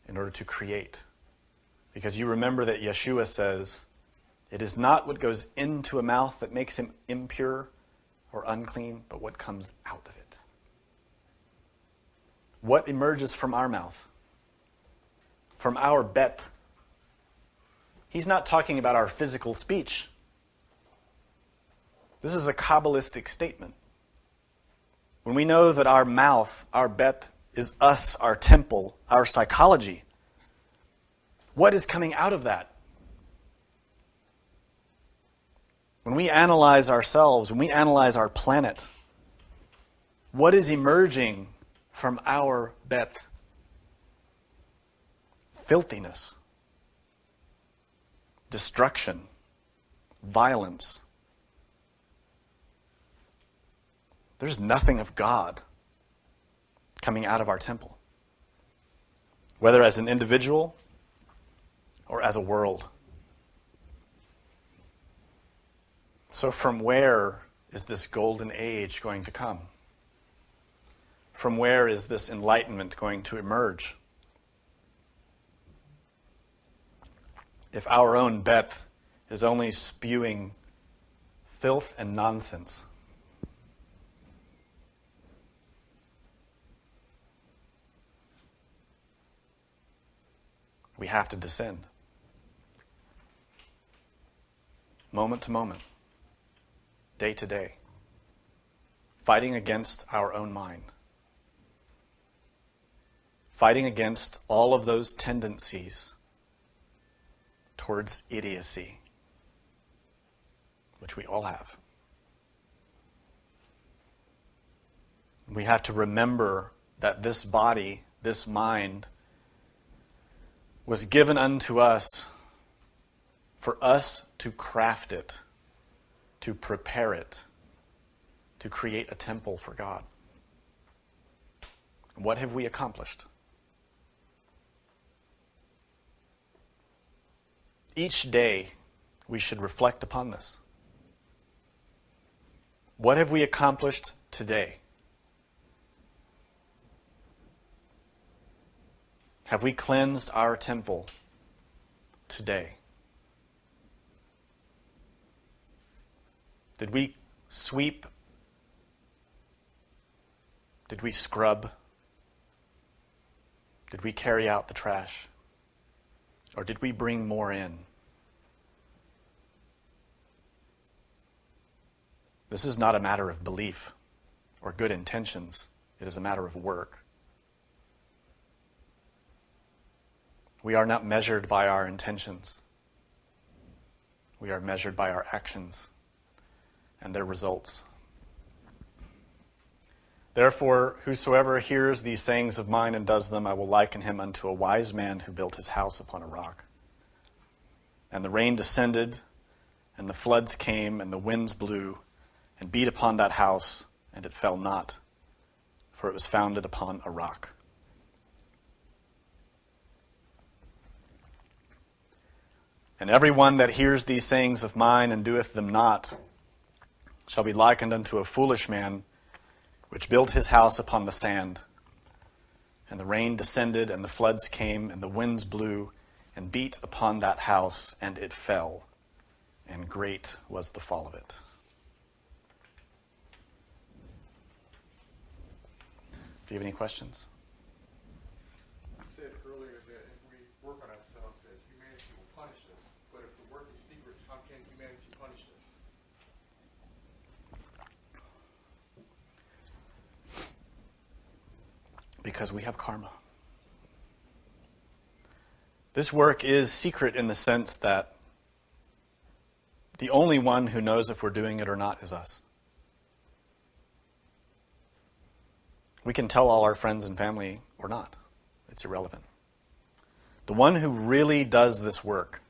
in order to create. Because you remember that Yeshua says, it is not what goes into a mouth that makes him impure or unclean, but what comes out of it. What emerges from our mouth? From our Beth. He's not talking about our physical speech. This is a Kabbalistic statement. When we know that our mouth, our Beth, is us, our temple, our psychology, what is coming out of that? When we analyze ourselves, when we analyze our planet, what is emerging from our Beth? Filthiness, destruction, violence. There's nothing of God coming out of our temple, whether as an individual or as a world. So from where is this golden age going to come? From where is this enlightenment going to emerge? If our own Beth is only spewing filth and nonsense, we have to descend. Moment to moment, day to day, fighting against our own mind, fighting against all of those tendencies towards idiocy, which we all have. We have to remember that this body, this mind, was given unto us for us to craft it, to prepare it, to create a temple for God. What have we accomplished? Each day we should reflect upon this. What have we accomplished today? Have we cleansed our temple today? Did we sweep? Did we scrub? Did we carry out the trash? Or did we bring more in? This is not a matter of belief or good intentions. It is a matter of work. We are not measured by our intentions. We are measured by our actions and their results. Therefore, whosoever hears these sayings of mine and does them, I will liken him unto a wise man who built his house upon a rock. And the rain descended, and the floods came, and the winds blew, and beat upon that house, and it fell not, for it was founded upon a rock. And every one that hears these sayings of mine and doeth them not shall be likened unto a foolish man which built his house upon the sand. And the rain descended, and the floods came, and the winds blew, and beat upon that house, and it fell, and great was the fall of it. Do you have any questions? You said earlier that if we work on ourselves, that humanity will punish us. But if the work is secret, how can humanity punish us? Because we have karma. This work is secret in the sense that the only one who knows if we're doing it or not is us. We can tell all our friends and family or not. It's irrelevant. The one who really does this work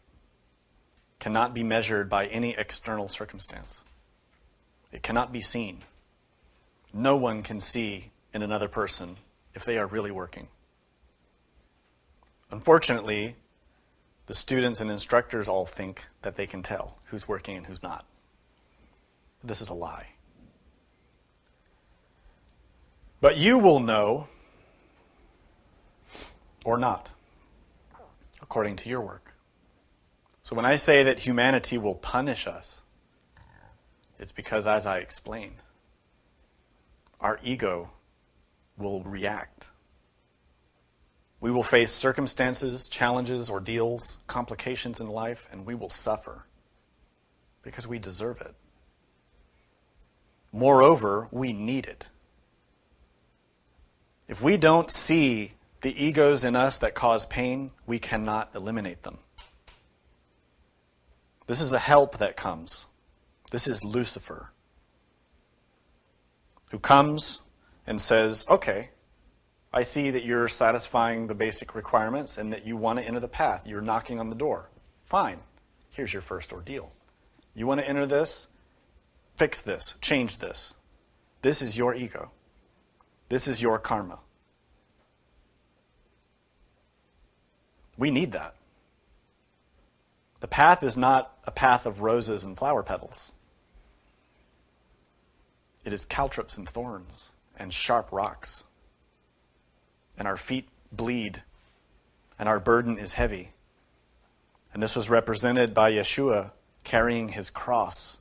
cannot be measured by any external circumstance. It cannot be seen. No one can see in another person if they are really working. Unfortunately, the students and instructors all think that they can tell who's working and who's not. This is a lie. But you will know, or not, according to your work. So when I say that humanity will punish us, it's because, as I explained, our ego will react. We will face circumstances, challenges, ordeals, complications in life, and we will suffer because we deserve it. Moreover, we need it. If we don't see the egos in us that cause pain, we cannot eliminate them. This is the help that comes. This is Lucifer, who comes and says, okay, I see that you're satisfying the basic requirements and that you want to enter the path. You're knocking on the door. Fine. Here's your first ordeal. You want to enter this? Fix this. Change this. This is your ego. This is your karma. We need that. The path is not a path of roses and flower petals. It is caltrops and thorns and sharp rocks. And our feet bleed, and our burden is heavy. And this was represented by Yeshua carrying his cross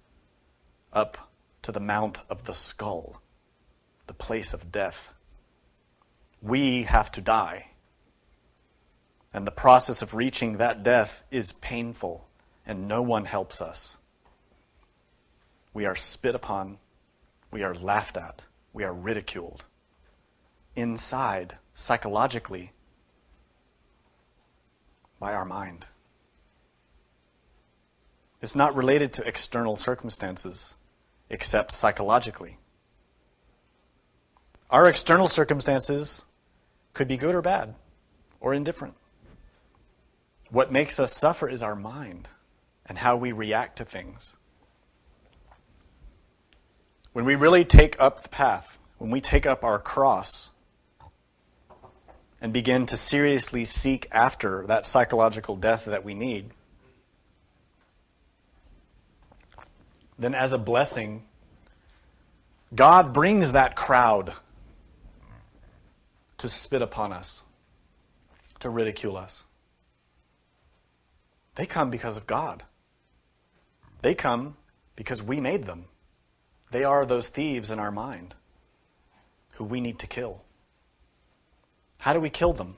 up to the Mount of the Skull, the place of death. We have to die. And the process of reaching that death is painful, and no one helps us. We are spit upon, we are laughed at, we are ridiculed. Inside, psychologically, by our mind. It's not related to external circumstances, except psychologically. Our external circumstances could be good or bad, or indifferent. What makes us suffer is our mind and how we react to things. When we really take up the path, when we take up our cross and begin to seriously seek after that psychological death that we need, then as a blessing, God brings that crowd to spit upon us, to ridicule us. They come because of God. They come because we made them. They are those thieves in our mind who we need to kill. How do we kill them?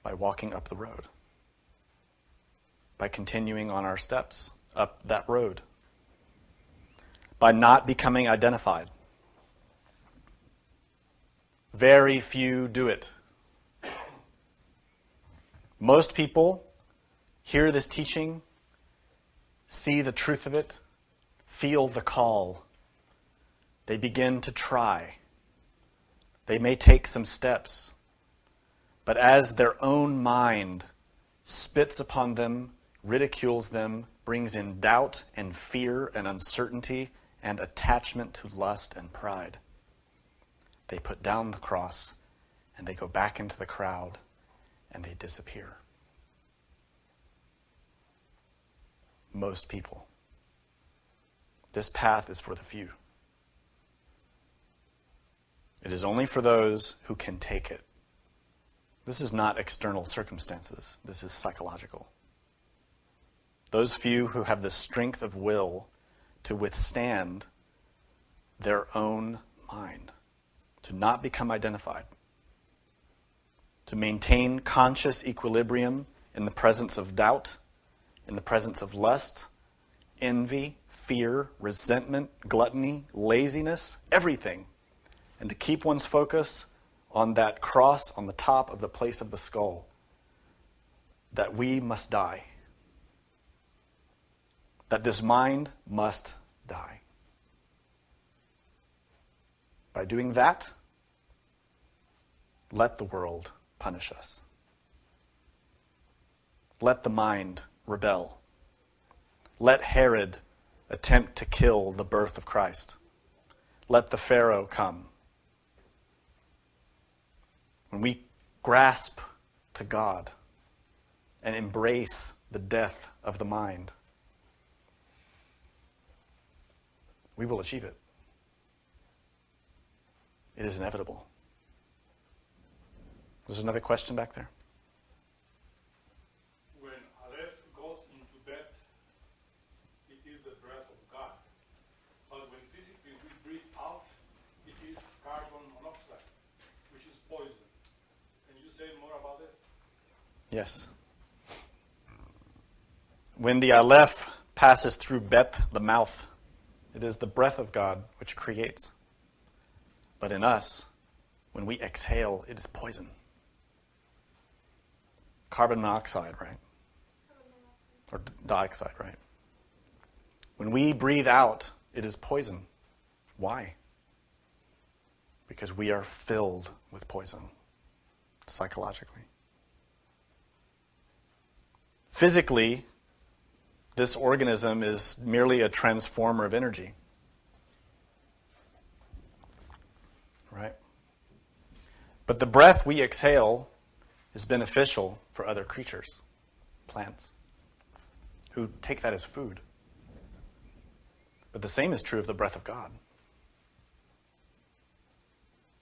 By walking up the road. By continuing on our steps up that road. By not becoming identified. Very few do it. Most people hear this teaching, see the truth of it, feel the call. They begin to try. They may take some steps, but as their own mind spits upon them, ridicules them, brings in doubt and fear and uncertainty and attachment to lust and pride, they put down the cross and they go back into the crowd and they disappear. Most people. This path is for the few. It is only for those who can take it. This is not external circumstances. This is psychological. Those few who have the strength of will to withstand their own mind, to to not become identified, to maintain conscious equilibrium in the presence of doubt, in the presence of lust, envy, fear, resentment, gluttony, laziness, everything, and to keep one's focus on that cross on the top of the place of the skull, that we must die, that this mind must die. By doing that, let the world punish us. Let the mind rebel. Let Herod attempt to kill the birth of Christ. Let the Pharaoh come. When we grasp to God and embrace the death of the mind, we will achieve it. It is inevitable. There's another question back there. When Aleph goes into Beth, it is the breath of God. But when physically we breathe out, it is carbon monoxide, which is poison. Can you say more about it? Yes. When the Aleph passes through Beth, the mouth, it is the breath of God which creates. But in us, when we exhale, it is poison. Carbon monoxide, right? Or dioxide, right? When we breathe out, it is poison. Why? Because we are filled with poison, psychologically. Physically, this organism is merely a transformer of energy. Right? But the breath we exhale is beneficial for other creatures, plants, who take that as food. But the same is true of the breath of God.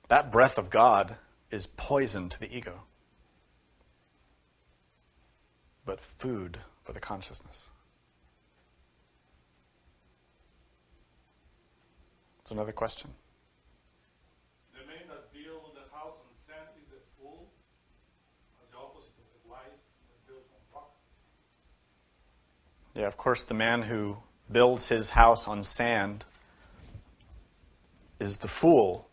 That breath of God is poison to the ego, but food for the consciousness. That's another question. The man that builds the house on sand is a fool, as the opposite of the wise that builds on rock. Yeah, of course, the man who builds his house on sand is the fool,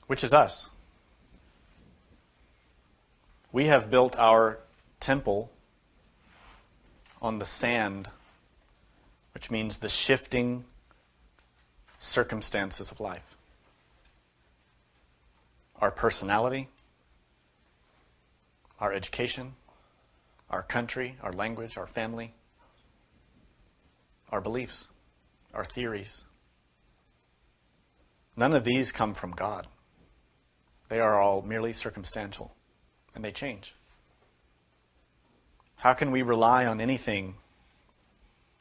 which is us. We have built our temple on the sand, which means the shifting circumstances of life. Our personality, our education, our country, our language, our family, our beliefs, our theories. None of these come from God. They are all merely circumstantial, and they change. How can we rely on anything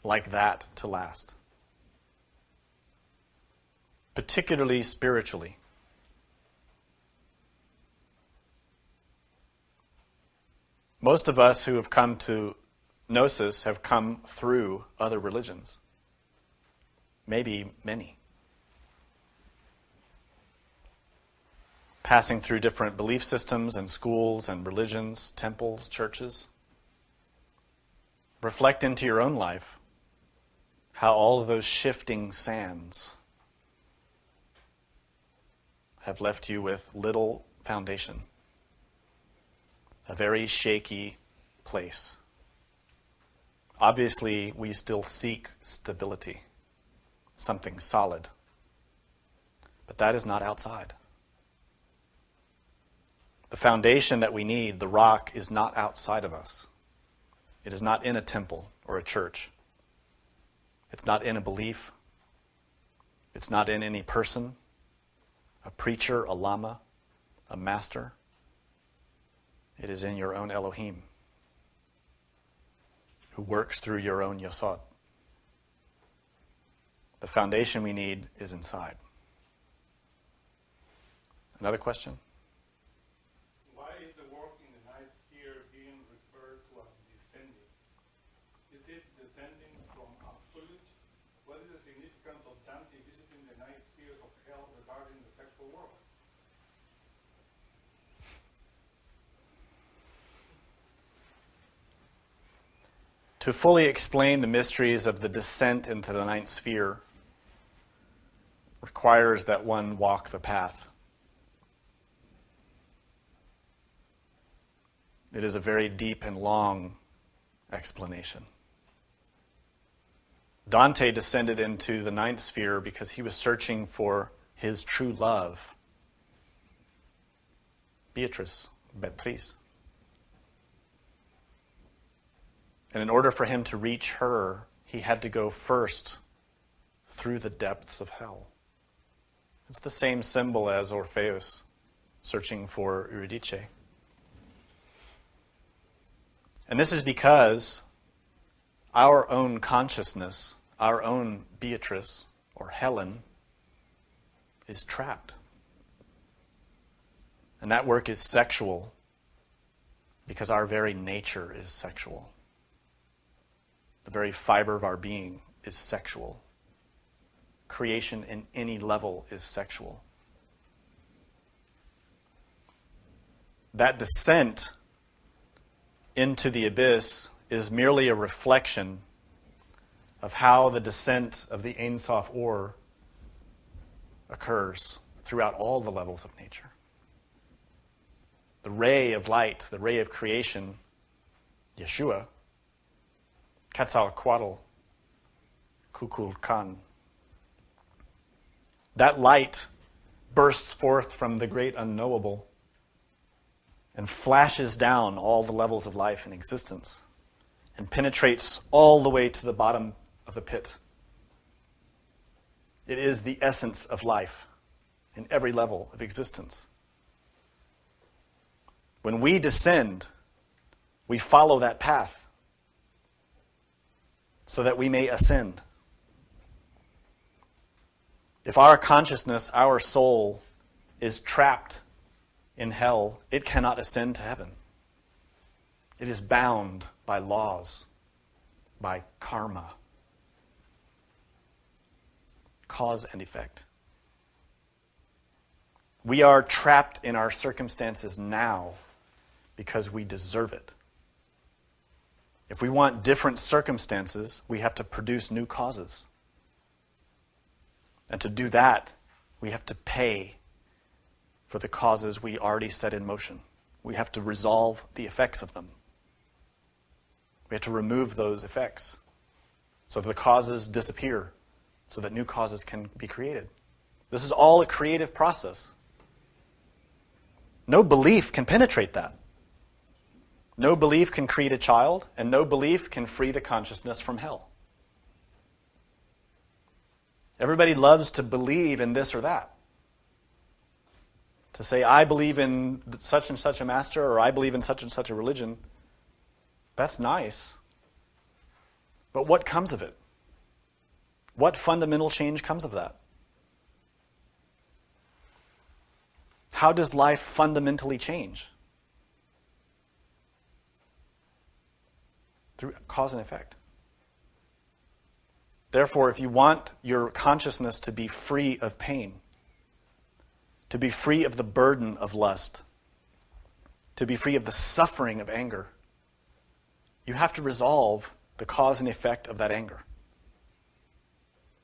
like that to last? Particularly spiritually. Most of us who have come to Gnosis have come through other religions. Maybe many. Passing through different belief systems and schools and religions, temples, churches. Reflect into your own life how all of those shifting sands have left you with little foundation. A very shaky place. Obviously, we still seek stability, something solid. But that is not outside. The foundation that we need, the rock, is not outside of us. It is not in a temple or a church. It's not in a belief. It's not in any person, a preacher, a lama, a master. It is in your own Elohim, who works through your own Yasod. The foundation we need is inside. Another question? Why is the work in the ninth sphere being referred to as descending? Is it descending from absolute what is the significance of Dante visiting the 9 spheres of hell regarding the sexual world? To fully explain the mysteries of the descent into the 9th sphere requires that one walk the path. It is a very deep and long explanation. Dante descended into the 9th sphere because he was searching for his true love, Beatrice. And in order for him to reach her, he had to go first through the depths of hell. It's the same symbol as Orpheus searching for Eurydice. And this is because our own consciousness, our own Beatrice or Helen, is trapped. And that work is sexual because our very nature is sexual. The very fiber of our being is sexual. Creation in any level is sexual. That descent into the abyss is merely a reflection of how the descent of the Ein Sof Or occurs throughout all the levels of nature. The ray of light, the ray of creation, Yeshua, Quetzalcoatl, Kukulkan. That light bursts forth from the great unknowable and flashes down all the levels of life and existence and penetrates all the way to the bottom of the pit. It is the essence of life in every level of existence. When we descend, we follow that path so that we may ascend. If our consciousness, our soul, is trapped in hell, it cannot ascend to heaven. It is bound by laws, by karma, cause and effect. We are trapped in our circumstances now because we deserve it. If we want different circumstances, we have to produce new causes. And to do that, we have to pay for the causes we already set in motion. We have to resolve the effects of them. We have to remove those effects so that the causes disappear, so that new causes can be created. This is all a creative process. No belief can penetrate that. No belief can create a child, and no belief can free the consciousness from hell. Everybody loves to believe in this or that. To say, I believe in such and such a master, or I believe in such and such a religion, that's nice. But what comes of it? What fundamental change comes of that? How does life fundamentally change? Through cause and effect. Therefore, if you want your consciousness to be free of pain, to be free of the burden of lust, to be free of the suffering of anger, you have to resolve the cause and effect of that anger.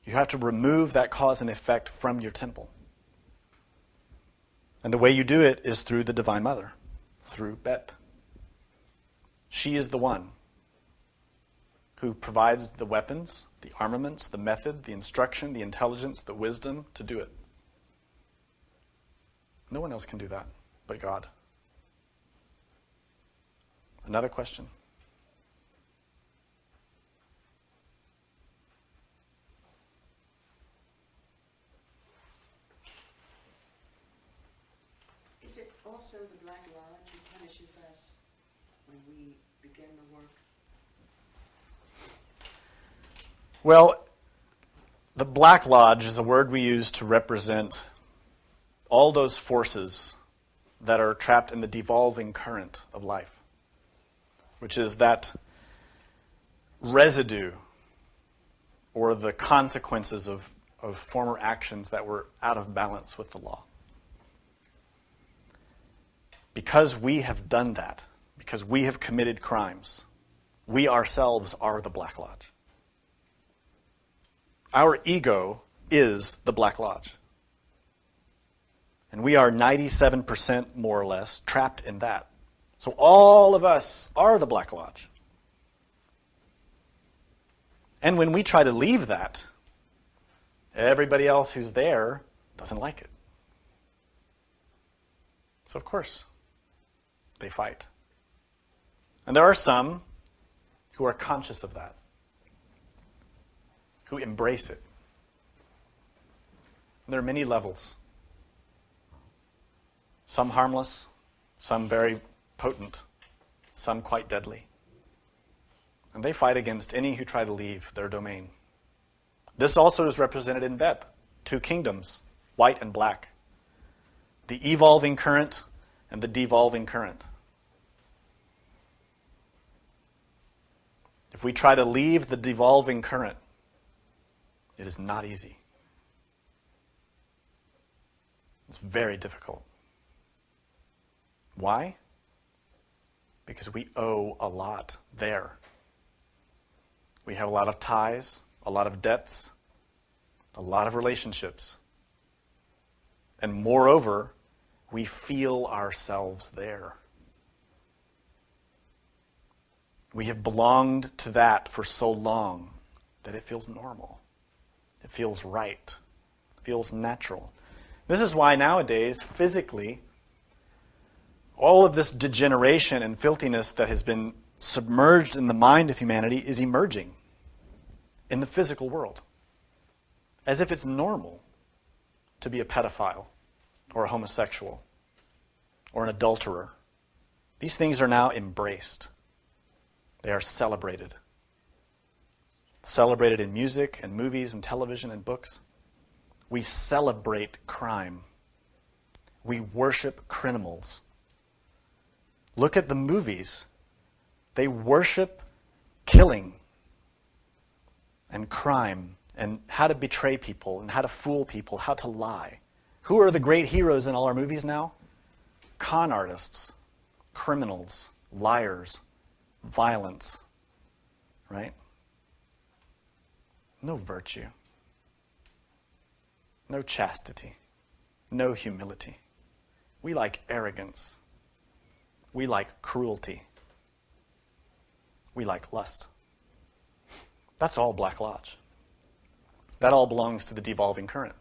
You have to remove that cause and effect from your temple. And the way you do it is through the Divine Mother, through Beth. She is the one who provides the weapons, the armaments, the method, the instruction, the intelligence, the wisdom to do it. No one else can do that but God. Another question? Is it also the Black Lodge who punishes us when we begin the work? Well, the Black Lodge is a word we use to represent all those forces that are trapped in the devolving current of life, which is that residue or the consequences of former actions that were out of balance with the law. Because we have done that, because we have committed crimes, we ourselves are the Black Lodge. Our ego is the Black Lodge. And we are 97% more or less trapped in that. So all of us are the Black Lodge. And when we try to leave that, everybody else who's there doesn't like it. So of course, they fight. And there are some who are conscious of that, who embrace it. And there are many levels. Some harmless, some very potent, some quite deadly. And they fight against any who try to leave their domain. This also is represented in Beth, two kingdoms, white and black. The evolving current and the devolving current. If we try to leave the devolving current, it is not easy. It's very difficult. Why? Because we owe a lot there. We have a lot of ties, a lot of debts, a lot of relationships. And moreover, we feel ourselves there. We have belonged to that for so long that it feels normal. It feels right. It feels natural. This is why nowadays, physically, all of this degeneration and filthiness that has been submerged in the mind of humanity is emerging in the physical world. As if it's normal to be a pedophile or a homosexual or an adulterer. These things are now embraced. They are celebrated. Celebrated in music and movies and television and books. We celebrate crime. We worship criminals. Look at the movies. They worship killing and crime and how to betray people and how to fool people, how to lie. Who are the great heroes in all our movies now? Con artists, criminals, liars, violence, right? No virtue, no chastity, no humility. We like arrogance. We like cruelty. We like lust. That's all Black Lodge. That all belongs to the devolving current.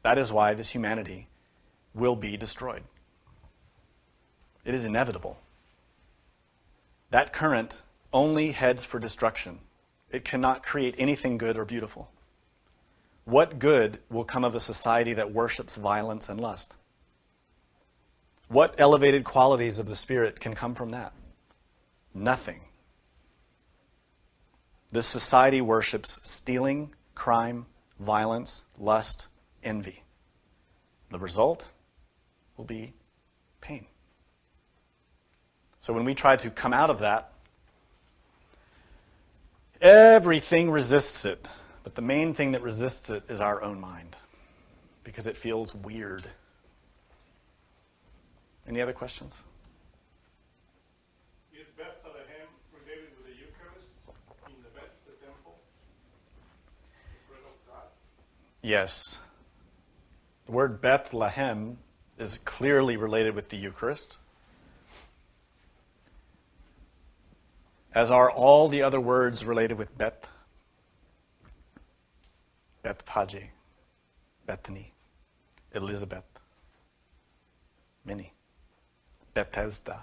That is why this humanity will be destroyed. It is inevitable. That current only heads for destruction. It cannot create anything good or beautiful. What good will come of a society that worships violence and lust? What elevated qualities of the Spirit can come from that? Nothing. This society worships stealing, crime, violence, lust, envy. The result will be pain. So when we try to come out of that, everything resists it. But the main thing that resists it is our own mind, because it feels weird. Any other questions? Is Bethlehem related with the Eucharist in the Beth, the temple? The bread of God? Yes. The word Bethlehem is clearly related with the Eucharist, as are all the other words related with Beth. Bethpage, Bethany, Elizabeth, many. Bethesda,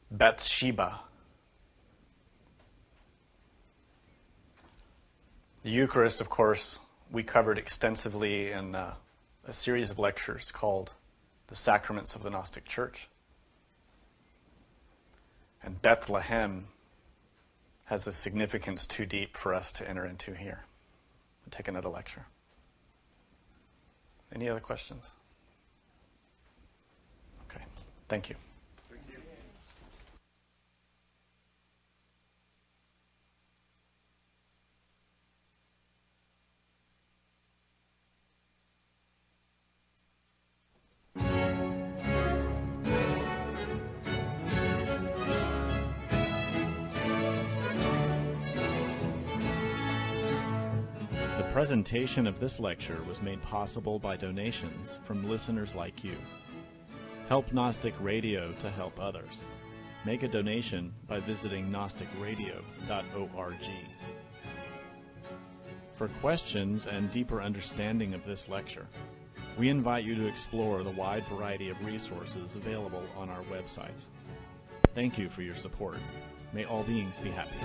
Bathsheba. The Eucharist, of course, we covered extensively in a series of lectures called The Sacraments of the Gnostic Church. And Bethlehem has a significance too deep for us to enter into here. We'll take another lecture. Any other questions? Okay, thank you. presentation of this lecture was made possible by donations from listeners like you. Help Gnostic Radio to help others. Make a donation by visiting gnosticradio.org. For questions and deeper understanding of this lecture, we invite you to explore the wide variety of resources available on our websites. Thank you for your support. May all beings be happy.